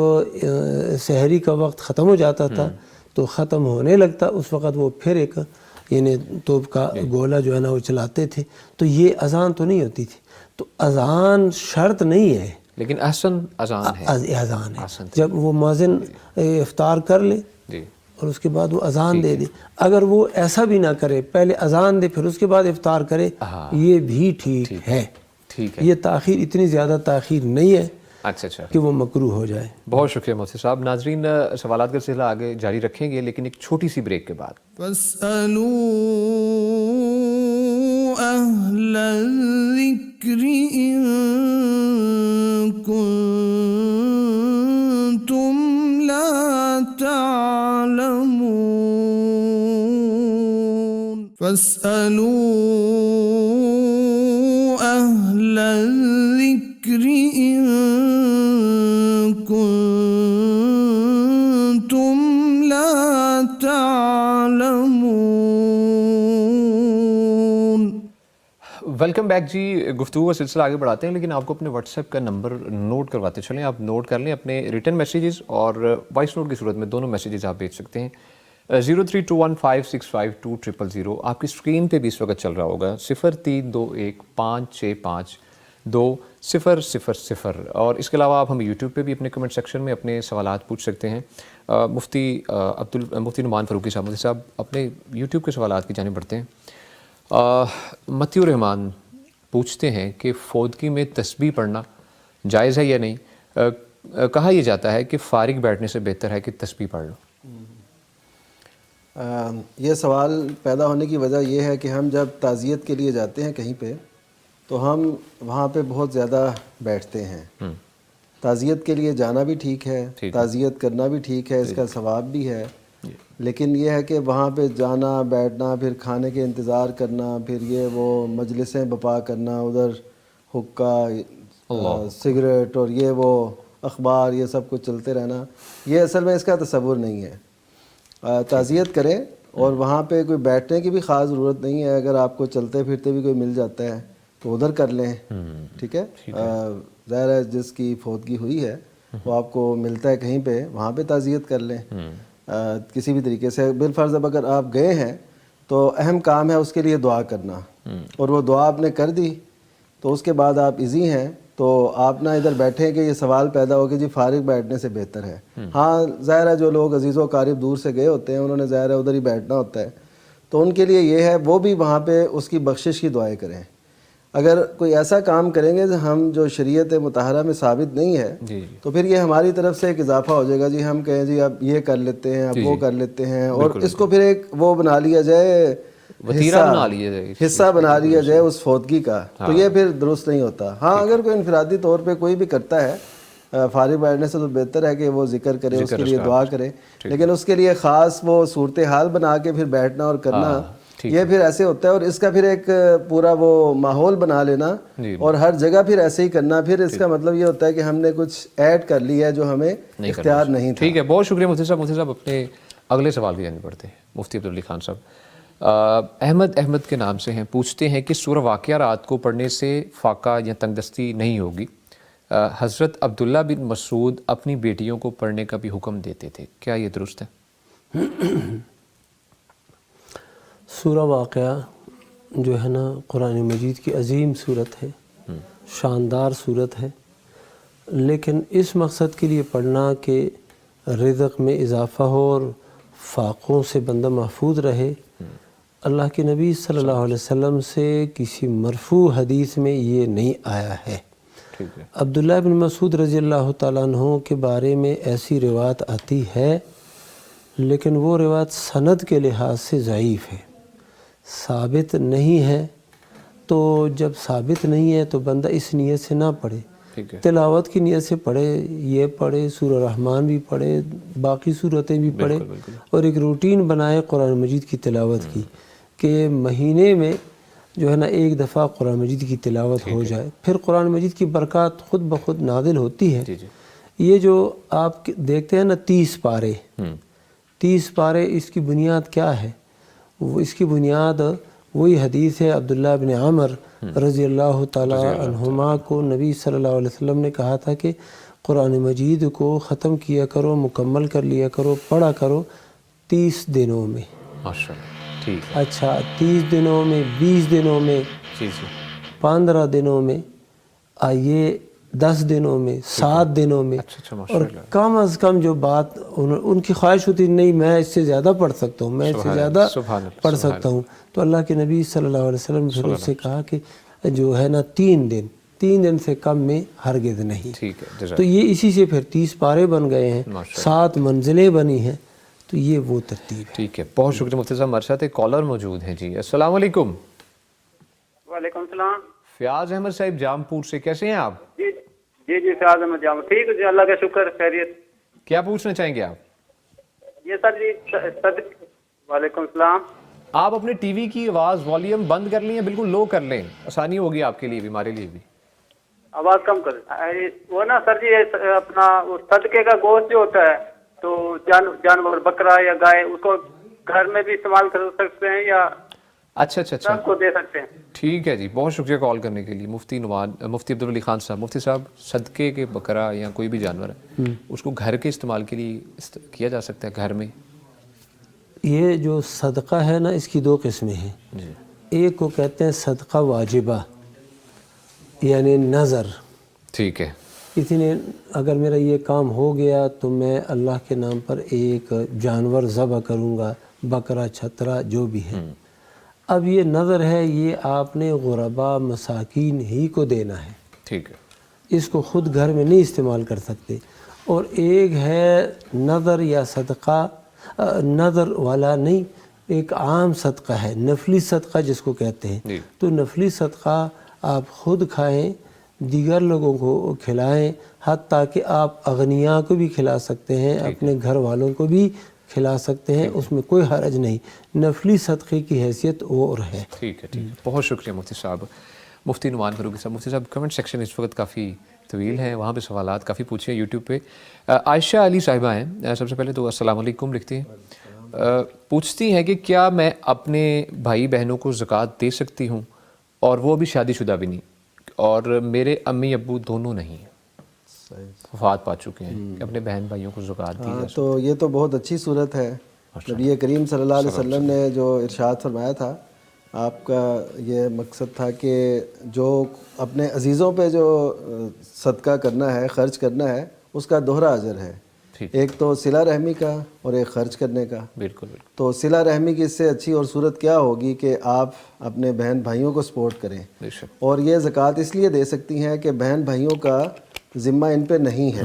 سحری کا وقت ختم ہو جاتا تھا تو ختم ہونے لگتا اس وقت وہ پھر ایک یعنی توپ کا گولہ جو ہے نا وہ چلاتے تھے، تو یہ اذان تو نہیں ہوتی تھی۔ تو اذان شرط نہیں ہے، لیکن احسن اذان ہے، اذان ہے جب وہ مؤذن افطار کر لے اور اس کے بعد وہ اذان دے دے، اگر وہ ایسا بھی نہ کرے پہلے اذان دے پھر اس کے بعد افطار کرے یہ بھی ٹھیک ہے، یہ تاخیر اتنی زیادہ تاخیر نہیں ہے کہ وہ مکروہ ہو جائے۔ بہت شکریہ مفتی صاحب۔ ناظرین سوالات کا سلسلہ آگے جاری رکھیں گے لیکن ایک چھوٹی سی بریک کے بعد۔ فَاسْأَلُوا أَهْلَ الذِّكْرِ إِن كُنتُمْ لَا تَعْلَمُونَ فَاسْأَلُوا أَهْلَ الذِّكْرِ إِن كُنتُمْ لَا تَعْلَمُونَ۔ ویلکم بیک جی، گفتگو کا سلسلہ آگے بڑھاتے ہیں لیکن آپ کو اپنے واٹس ایپ کا نمبر نوٹ کرواتے چلیں۔ آپ نوٹ کر لیں، اپنے ریٹن میسیجز اور وائس نوٹ کی صورت میں دونوں میسیجز آپ بھیج سکتے ہیں۔ 0321565200 آپ کی اسکرین پہ بھی اس وقت چل رہا ہوگا، 032156522000، اور اس کے علاوہ آپ ہمیں یوٹیوب پہ بھی اپنے کمنٹ سیکشن میں اپنے سوالات پوچھ سکتے ہیں۔ مفتی نعمان فاروقی صاحب، مفتی صاحب اپنے یوٹیوب کے سوالات کی جانب بڑھتے ہیں۔ متی الرحمان پوچھتے ہیں کہ فوتگی میں تسبیح پڑھنا جائز ہے یا نہیں؟ کہا یہ جاتا ہے کہ فارغ بیٹھنے سے بہتر ہے کہ تسبیح پڑھ لو۔ یہ سوال پیدا ہونے کی وجہ یہ ہے کہ ہم جب تعزیت کے لیے جاتے ہیں کہیں پہ تو ہم وہاں پہ بہت زیادہ بیٹھتے ہیں۔ تعزیت کے لیے جانا بھی ٹھیک ہے، تعزیت کرنا بھی ٹھیک ہے، اس کا ثواب بھی ہے، لیکن یہ ہے کہ وہاں پہ جانا، بیٹھنا، پھر کھانے کے انتظار کرنا، پھر یہ وہ مجلسیں بپا کرنا، ادھر حقہ، سگریٹ اور یہ وہ اخبار، یہ سب کچھ چلتے رہنا، یہ اصل میں اس کا تصور نہیں ہے۔ تعزیت کریں، اور وہاں پہ کوئی بیٹھنے کی بھی خاص ضرورت نہیں ہے، اگر آپ کو چلتے پھرتے بھی کوئی مل جاتا ہے تو ادھر کر لیں، ٹھیک ہے۔ ظاہر ہے جس کی فوتگی ہوئی ہے وہ آپ کو ملتا ہے کہیں پہ، وہاں پہ تعزیت کر لیں کسی بھی طریقے سے۔ بالفرض اب اگر آپ گئے ہیں تو اہم کام ہے اس کے لیے دعا کرنا، اور وہ دعا آپ نے کر دی تو اس کے بعد آپ ایزی ہیں تو آپ نہ ادھر بیٹھیں کہ یہ سوال پیدا ہو کہ جی فارغ بیٹھنے سے بہتر ہے۔ ہاں ظاہر ہے جو لوگ عزیز و قارب دور سے گئے ہوتے ہیں انہوں نے ظاہر ہے ادھر ہی بیٹھنا ہوتا ہے، تو ان کے لیے یہ ہے وہ بھی وہاں پہ اس کی بخشش کی دعائیں کریں۔ اگر کوئی ایسا کام کریں گے ہم جو شریعت مطہرہ میں ثابت نہیں ہے تو پھر یہ ہماری طرف سے ایک اضافہ ہو جائے گا، جی ہم کہیں جی اب یہ کر لیتے ہیں، اب وہ کر لیتے ہیں، اور اس کو پھر ایک وہ بنا لیا جائے، حصہ بنا لیا جائے اس فوتگی کا، تو یہ پھر درست نہیں ہوتا۔ ہاں اگر کوئی انفرادی طور پہ کوئی بھی کرتا ہے فارغ بیٹھنے سے تو بہتر ہے کہ وہ ذکر کرے، اس کے لیے دعا کرے، لیکن اس کے لیے خاص وہ صورتحال بنا کے پھر بیٹھنا اور کرنا، یہ پھر ایسے ہوتا ہے، اور اس کا پھر ایک پورا وہ ماحول بنا لینا اور ہر جگہ پھر ایسے ہی کرنا، پھر اس کا مطلب یہ ہوتا ہے کہ ہم نے کچھ ایڈ کر لیا ہے جو ہمیں اختیار نہیں تھا۔ ٹھیک ہے، بہت شکریہ مفتی صاحب۔ مفتی صاحب اپنے اگلے سوال کی جانب بڑھتے ہیں۔ مفتی عبدالعلی خان صاحب احمد کے نام سے ہیں، پوچھتے ہیں کہ سورہ واقعہ رات کو پڑھنے سے فاقہ یا تنگ دستی نہیں ہوگی؟ حضرت عبداللہ بن مسعود اپنی بیٹیوں کو پڑھنے کا بھی حکم دیتے تھے، کیا یہ درست ہے؟ سورہ واقعہ جو ہے نا قرآن مجید کی عظیم صورت ہے، شاندار صورت ہے، لیکن اس مقصد کے لیے پڑھنا کہ رزق میں اضافہ ہو اور فاقوں سے بندہ محفوظ رہے، اللہ کے نبی صلی اللہ علیہ وسلم سے کسی مرفوع حدیث میں یہ نہیں آیا ہے۔ عبداللہ بن مسعود رضی اللہ تعالیٰ عنہ کے بارے میں ایسی روایت آتی ہے، لیکن وہ روایت سند کے لحاظ سے ضعیف ہے، ثابت نہیں ہے، تو جب ثابت نہیں ہے تو بندہ اس نیت سے نہ پڑھے، تلاوت کی نیت سے پڑھے، یہ پڑھے، سورہ رحمان بھی پڑھے، باقی صورتیں بھی پڑھے، اور ایک روٹین بنائے قرآن مجید کی تلاوت کی کہ مہینے میں جو ہے نا ایک دفعہ قرآن مجید کی تلاوت ہو جائے، پھر قرآن مجید کی برکات خود بخود نازل ہوتی ہے۔ یہ جو آپ دیکھتے ہیں نا 30 پارے، 30 پارے، اس کی بنیاد کیا ہے؟ وہ اس کی بنیاد وہی حدیث ہے، عبداللہ بن عمر رضی اللہ تعالیٰ عنہما کو نبی صلی اللہ علیہ وسلم نے کہا تھا کہ قرآن مجید کو ختم کیا کرو، مکمل کر لیا کرو، پڑھا کرو 30 دنوں میں۔ ماشاءاللہ، ٹھیک۔ اچھا 30 دنوں میں، 20 دنوں میں، 15 دنوں میں، یہ 10 دنوں میں، 7 دنوں میں، اور کم از کم جو بات ان کی خواہش ہوتی نہیں میں اس سے زیادہ پڑھ سکتا ہوں، میں اس سے زیادہ پڑھ سکتا ہوں، تو اللہ کے نبی صلی اللہ علیہ وسلم نے پھر اس سے کہا کہ جو ہے نا 3 دن سے کم میں ہرگز نہیں۔ تو یہ اسی سے پھر 30 پارے بن گئے ہیں، 7 منزلیں بنی ہیں، تو یہ وہ ترتیب ہے۔ ٹھیک ہے، بہت شکریہ مفتی صاحب۔ ہمارے ساتھ ایک کالر موجود ہیں۔ جی السلام علیکم۔ وعلیکم السلام۔ فیاض احمد صاحب جام پور سے، کیسے ہیں آپ؟ جی فیاض احمد جام، ٹھیک ہے جی، اللہ کا شکر، خیریت۔ کیا پوچھنا چاہیں گے آپ؟ یہ سر جی وعلیکم السلام۔ آپ اپنے ٹی وی کی آواز والیوم بند کر لیں یا بالکل لو کر لیں، آسانی ہوگی آپ کے لیے بھی، ہمارے لیے بھی۔ آواز کم کر، وہ نا سر جی اپنا صدقے کا گوشت جو ہوتا ہے تو جانور بکرا یا گائے، اس کو گھر میں بھی استعمال کر سکتے ہیں یا اچھا کو دے سکتے ہیں؟ ٹھیک ہے جی، بہت شکریہ کال کرنے کے لیے مفتی عبدالولی خان صاحب۔ مفتی صاحب، صدقے کے بکرا یا کوئی بھی جانور ہے اس کو گھر کے استعمال کے لیے کیا جا سکتا ہے گھر میں؟ یہ جو صدقہ ہے نا اس کی 2 قسمیں ہیں۔ ایک کو کہتے ہیں صدقہ واجبہ، یعنی نظر، ٹھیک ہے، کسی نے اگر میرا یہ کام ہو گیا تو میں اللہ کے نام پر ایک جانور ذبح کروں گا، بکرا، چھترا، جو بھی ہے۔ اب یہ نظر ہے، یہ آپ نے غرباء مساکین ہی کو دینا ہے، ٹھیک ہے، اس کو خود گھر میں نہیں استعمال کر سکتے۔ اور ایک ہے نظر یا صدقہ، نظر والا نہیں، ایک عام صدقہ ہے، نفلی صدقہ جس کو کہتے ہیں۔ تو نفلی صدقہ آپ خود کھائیں، دیگر لوگوں کو کھلائیں، حتیٰ کہ آپ اغنیاء کو بھی کھلا سکتے ہیں، اپنے گھر والوں کو بھی کھلا سکتے ہیں، اس میں کوئی حرج نہیں، نفلی صدقے کی حیثیت اور ہے۔ ٹھیک ہے، بہت شکریہ مفتی صاحب۔ مفتی نعمان فاروقی صاحب، مفتی صاحب کمنٹ سیکشن اس وقت کافی طویل ہیں، وہاں پہ سوالات کافی پوچھے ہیں یوٹیوب پہ۔ عائشہ علی صاحبہ ہیں، سب سے پہلے تو السلام علیکم لکھتی ہیں، پوچھتی ہیں کہ کیا میں اپنے بھائی بہنوں کو زکوٰۃ دے سکتی ہوں اور وہ بھی شادی شدہ بھی نہیں، اور میرے امی ابو دونوں نہیں ہیں، وفات پا چکے ہیں، کہ اپنے بہن بھائیوں کو زکوٰۃ دی جا سکتی؟ تو یہ تو بہت اچھی صورت ہے۔ نبی کریم صلی اللہ علیہ وسلم نے جو ارشاد فرمایا تھا، آپ کا یہ مقصد تھا کہ جو اپنے عزیزوں پہ جو صدقہ کرنا ہے، خرچ کرنا ہے، اس کا دوہرا اجر ہے، ایک تو صلہ رحمی کا اور ایک خرچ کرنے کا۔ بالکل۔ تو صلہ رحمی کی اس سے اچھی اور صورت کیا ہوگی کہ آپ اپنے بہن بھائیوں کو سپورٹ کریں، اور یہ زکوٰۃ اس لیے دے سکتی ہیں کہ بہن بھائیوں کا ذمہ ان پہ نہیں ہے۔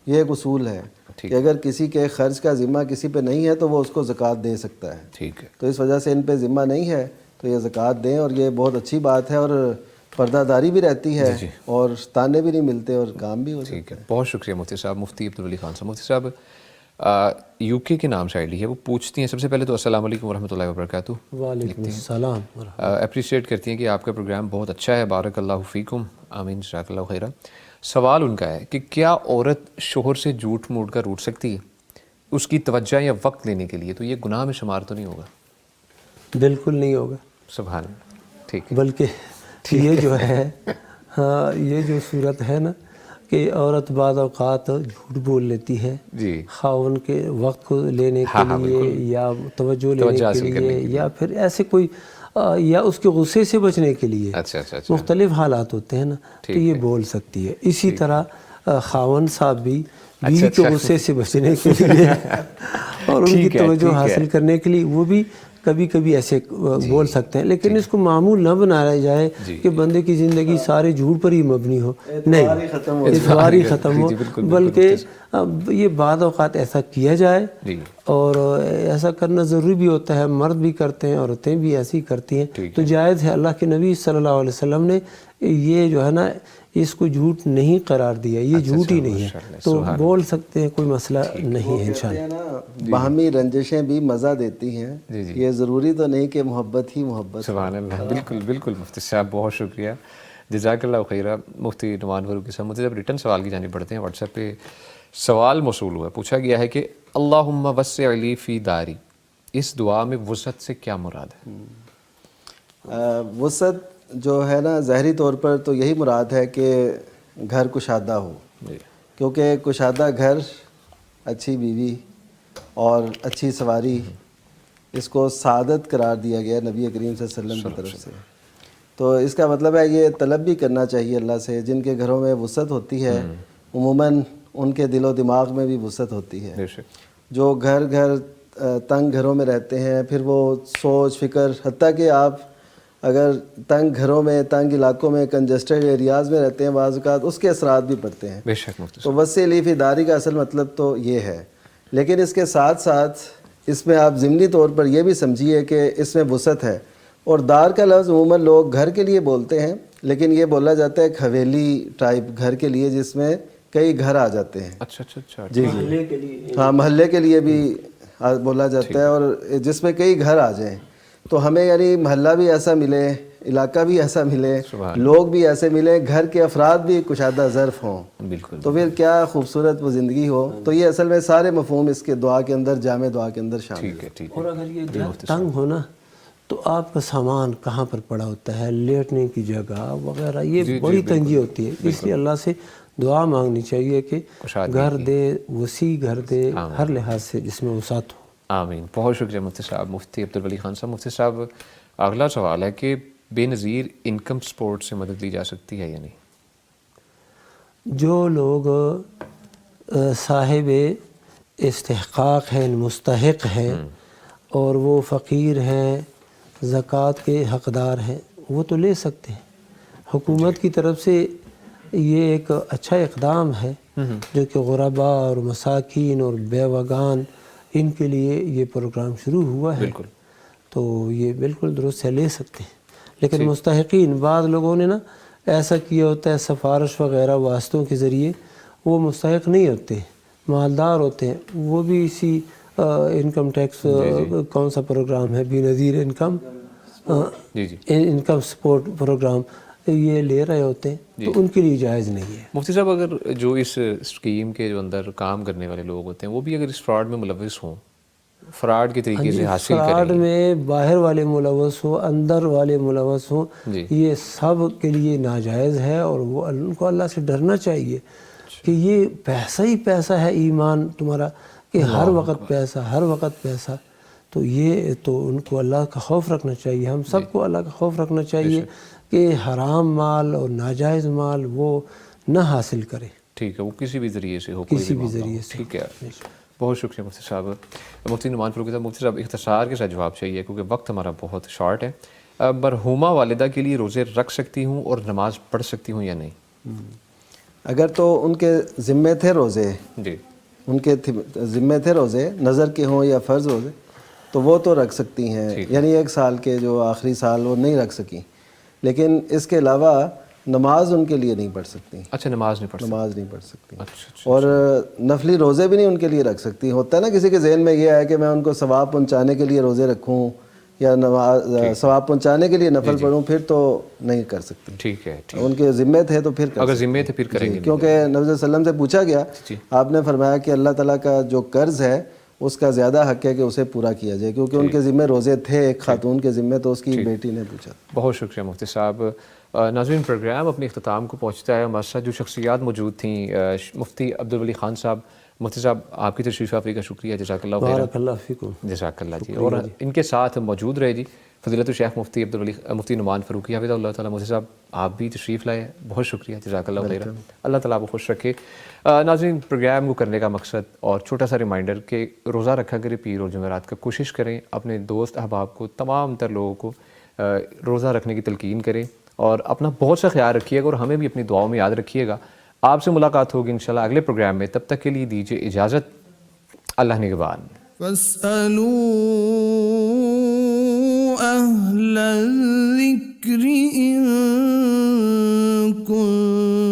یہ ایک اصول ہے کہ اگر کسی کے خرچ کا ذمہ کسی پہ نہیں ہے تو وہ اس کو زکوٰۃ دے سکتا ہے۔ ٹھیک ہے، تو اس وجہ سے ان پہ ذمہ نہیں ہے تو یہ زکوٰۃ دیں، اور یہ بہت اچھی بات ہے، اور پردہ داری بھی رہتی ہے، اور تانے بھی نہیں ملتے، اور کام بھی ہو جاتا ہے۔ بہت شکریہ مفتی صاحب۔ مفتی عبدالولی خان صاحب، مفتی صاحب یو کے کے نام سے آئی ڈی ہے، وہ پوچھتی ہیں، سب سے پہلے تو السلام علیکم ورحمۃ اللہ وبرکاتہ، وعلیکم السلام۔ اپریشیٹ کرتی ہیں کہ آپ کا پروگرام بہت اچھا ہے، بارک اللہ فیکم، آمین، جزاک اللہ خیرہ۔ سوال ان کا ہے کہ کیا عورت شوہر سے جھوٹ موڑ کر روٹھ سکتی ہے اس کی توجہ یا وقت لینے کے لیے؟ تو یہ گناہ میں شمار تو نہیں ہوگا؟ بالکل نہیں ہوگا، سبحان اللہ، ٹھیک ہے، بلکہ یہ جو ہے، ہاں یہ جو صورت ہے نا کہ عورت بعض اوقات جھوٹ بول لیتی ہے خاوند کے وقت کو لینے کے لیے یا توجہ لینے کے لیے، یا پھر ایسے کوئی، یا اس کے غصے سے بچنے کے لیے، مختلف حالات ہوتے ہیں نا، تو یہ بول سکتی ہے۔ اسی طرح خاوند صاحب بھی بیوی کے غصے سے بچنے کے لیے اور ان کی توجہ حاصل کرنے کے لیے وہ بھی کبھی کبھی ایسے بول سکتے ہیں، لیکن اس کو معمول نہ بنایا جائے کہ بندے کی زندگی سارے جھوٹ پر ہی مبنی ہو، نہیں، اعتبار ہی ختم ہو، بلکہ یہ بعض اوقات ایسا کیا جائے، اور ایسا کرنا ضروری بھی ہوتا ہے، مرد بھی کرتے ہیں، عورتیں بھی ایسی کرتی ہیں، تو جائز ہے۔ اللہ کے نبی صلی اللہ علیہ وسلم نے یہ جو ہے نا اس کو جھوٹ نہیں قرار دیا، یہ جھوٹ ہی نہیں ہے، تو بول سکتے ہیں، کوئی مسئلہ نہیں ہے انشاءاللہ۔ باہمی رنجشیں بھی مزہ دیتی ہیں، یہ ضروری تو نہیں کہ محبت ہی محبت۔ سبحان اللہ، بالکل بالکل مفتی صاحب، بہت شکریہ، جزاک اللہ خیرہ۔ مفتی نعمان فاروقی صاحب، مجھے جب ریٹرن سوال کی جانب بڑھتے ہیں، واٹس ایپ پہ سوال موصول ہوا، پوچھا گیا ہے کہ اللہم وسع لی فی داری، اس دعا میں وسعت سے کیا مراد ہے؟ وسعت جو ہے نا ظاہری طور پر تو یہی مراد ہے کہ گھر کشادہ ہو، کیونکہ کشادہ گھر، اچھی بیوی اور اچھی سواری، اس کو سعادت قرار دیا گیا نبی کریم صلی اللہ علیہ وسلم کی طرف سے۔ تو اس کا مطلب ہے یہ طلب بھی کرنا چاہیے اللہ سے، جن کے گھروں میں وسعت ہوتی ہے عموماً ان کے دل و دماغ میں بھی وسعت ہوتی ہے۔ جو گھر تنگ گھروں میں رہتے ہیں، پھر وہ سوچ فکر، حتیٰ کہ آپ اگر تنگ گھروں میں، تنگ علاقوں میں، کنجسٹڈ ایریاز میں رہتے ہیں، بعض اوقات اس کے اثرات بھی پڑتے ہیں۔ بے شک مفتی تو وسع لی فی داری کا اصل مطلب تو یہ ہے، لیکن اس کے ساتھ ساتھ اس میں آپ ضمنی طور پر یہ بھی سمجھیے کہ اس میں وسعت ہے۔ اور دار کا لفظ عموماً لوگ گھر کے لیے بولتے ہیں، لیکن یہ بولا جاتا ہے ایک حویلی ٹائپ گھر کے لیے، جس میں کئی گھر آ جاتے ہیں۔ اچھا جی ہاں، محلے کے لیے بھی بولا جاتا ہے، اور جس میں کئی گھر آ جائیں، تو ہمیں یعنی محلہ بھی ایسا ملے، علاقہ بھی ایسا ملے، لوگ بھی ایسے ملے، گھر کے افراد بھی کشادہ ظرف ہوں، بالکل، تو پھر کیا خوبصورت وہ زندگی ہو۔ تو یہ اصل میں سارے مفہوم اس کے دعا کے اندر، جامع دعا کے اندر شامل ہے۔ ٹھیک ہے۔ اور اگر یہ گھر تنگ ہو نا، تو آپ کا سامان کہاں پر پڑا ہوتا ہے، لیٹنے کی جگہ وغیرہ، یہ بڑی تنگی ہوتی ہے، اس لیے اللہ سے دعا مانگنی چاہیے کہ گھر دے، وسیع گھر دے، ہر لحاظ سے جس میں وسعت ہو۔ آمین، بہت شکریہ مفتی صاحب، مفتی عبدالولی خان صاحب۔ مفتی صاحب، اگلا سوال ہے کہ بے نظیر انکم سپورٹ سے مدد لی جا سکتی ہے یا نہیں؟ جو لوگ صاحب استحقاق ہیں، مستحق ہیں، اور وہ فقیر ہیں، زکوٰۃ کے حقدار ہیں، وہ تو لے سکتے ہیں۔ حکومت کی طرف سے یہ ایک اچھا اقدام ہے جو کہ غرباء اور مساکین اور بیوگان، ان کے لیے یہ پروگرام شروع ہوا ہے، تو یہ بالکل درست ہے، لے سکتے ہیں۔ لیکن مستحقین، بعض لوگوں نے نا ایسا کیا ہوتا ہے، سفارش وغیرہ واسطوں کے ذریعے، وہ مستحق نہیں ہوتے، مالدار ہوتے ہیں، وہ بھی اسی انکم ٹیکس کون سا پروگرام ہے، بے نظیر انکم سپورٹ پروگرام، یہ لے رہے ہوتے ہیں، تو ان کے لیے جائز نہیں ہے۔ مفتی صاحب، اگر جو اس اسکیم کے جو اندر کام کرنے والے لوگ ہوتے ہیں، وہ بھی اگر اس فراڈ میں ملوث ہوں، فراڈ کے طریقے سے حاصل کریں، فراڈ میں باہر والے ملوث ہوں، اندر والے ملوث ہوں، یہ سب کے لیے ناجائز ہے، اور وہ ان کو اللہ سے ڈرنا چاہیے کہ یہ پیسہ ہی پیسہ ہے، ایمان تمہارا کہ ہر وقت پیسہ، ہر وقت پیسہ، تو یہ تو ان کو اللہ کا خوف رکھنا چاہیے، ہم سب کو اللہ کا خوف رکھنا چاہیے کہ حرام مال اور ناجائز مال وہ نہ حاصل کرے۔ ٹھیک ہے، وہ کسی بھی ذریعے سے ہو، کسی بھی ذریعے سے۔ ٹھیک ہے، بہت شکریہ مفتی صاحب۔ مفتی نعمان فاروقی صاحب، مفتی صاحب اختصار کے ساتھ جواب چاہیے کیونکہ وقت ہمارا بہت شارٹ ہے۔ مرحومہ والدہ کے لیے روزے رکھ سکتی ہوں اور نماز پڑھ سکتی ہوں یا نہیں؟ اگر تو ان کے ذمے تھے روزے، ان کے ذمے تھے روزے، نظر کے ہوں یا فرض روزے، تو وہ تو رکھ سکتی ہیں، یعنی 1 سال کے جو آخری سال وہ نہیں رکھ سکیں، لیکن اس کے علاوہ نماز ان کے لیے نہیں پڑھ سکتی۔ اچھا، نماز نہیں پڑھ سکتی، اور نفلی روزے بھی نہیں ان کے لیے رکھ سکتی۔ ہوتا ہے نا کسی کے ذہن میں یہ ہے کہ میں ان کو ثواب پہنچانے کے لیے روزے رکھوں یا نماز ثواب پہنچانے کے لیے نفل پڑھوں، پھر تو نہیں کر سکتی۔ ٹھیک ہے، ان کے ذمے تھے تو پھر اگر ذمے تھے پھر کریں گے، کیونکہ نبی صلی اللہ علیہ وسلم سے پوچھا گیا، آپ نے فرمایا کہ اللہ تعالیٰ کا جو قرض ہے اس کا زیادہ حق ہے کہ اسے پورا کیا جائے، کیونکہ ان کے ذمہ روزے تھے، ایک خاتون کے ذمہ، تو اس کی بیٹی نے پوچھا۔ بہت شکریہ مفتی صاحب۔ ناظرین، پروگرام اپنے اختتام کو پہنچتا ہے۔ ہمارے ساتھ جو شخصیات موجود تھیں، مفتی عبدالولی خان صاحب، مفتی صاحب آپ کی تشریف آوری کا شکریہ، جزاک اللہ خیر۔ بارک اللہ فیکم۔ جزاک اللہ جی۔ اور ان کے ساتھ موجود رہے جی فضیلت الشیخ مفتی نعمان فاروقی حفظہ اللہ تعالیٰ۔ مفتی صاحب آپ بھی تشریف لائے، بہت شکریہ، جزاک اللہ خیر، اللہ تعالیٰ آپ کو خوش رکھے۔ ناظرین، پروگرام کو کرنے کا مقصد اور چھوٹا سا ریمائنڈر کہ روزہ رکھا کرے پیر اور جمعرات کا، کوشش کریں اپنے دوست احباب کو، تمام تر لوگوں کو روزہ رکھنے کی تلقین کریں، اور اپنا بہت سا خیال رکھیے گا، اور ہمیں بھی اپنی دعاؤں میں یاد رکھیے گا۔ آپ سے ملاقات ہوگی انشاءاللہ اگلے پروگرام میں، تب تک کے لیے دیجیے اجازت، اللہ نگہبان۔ فاسألوا أهل الذكر إن كنتم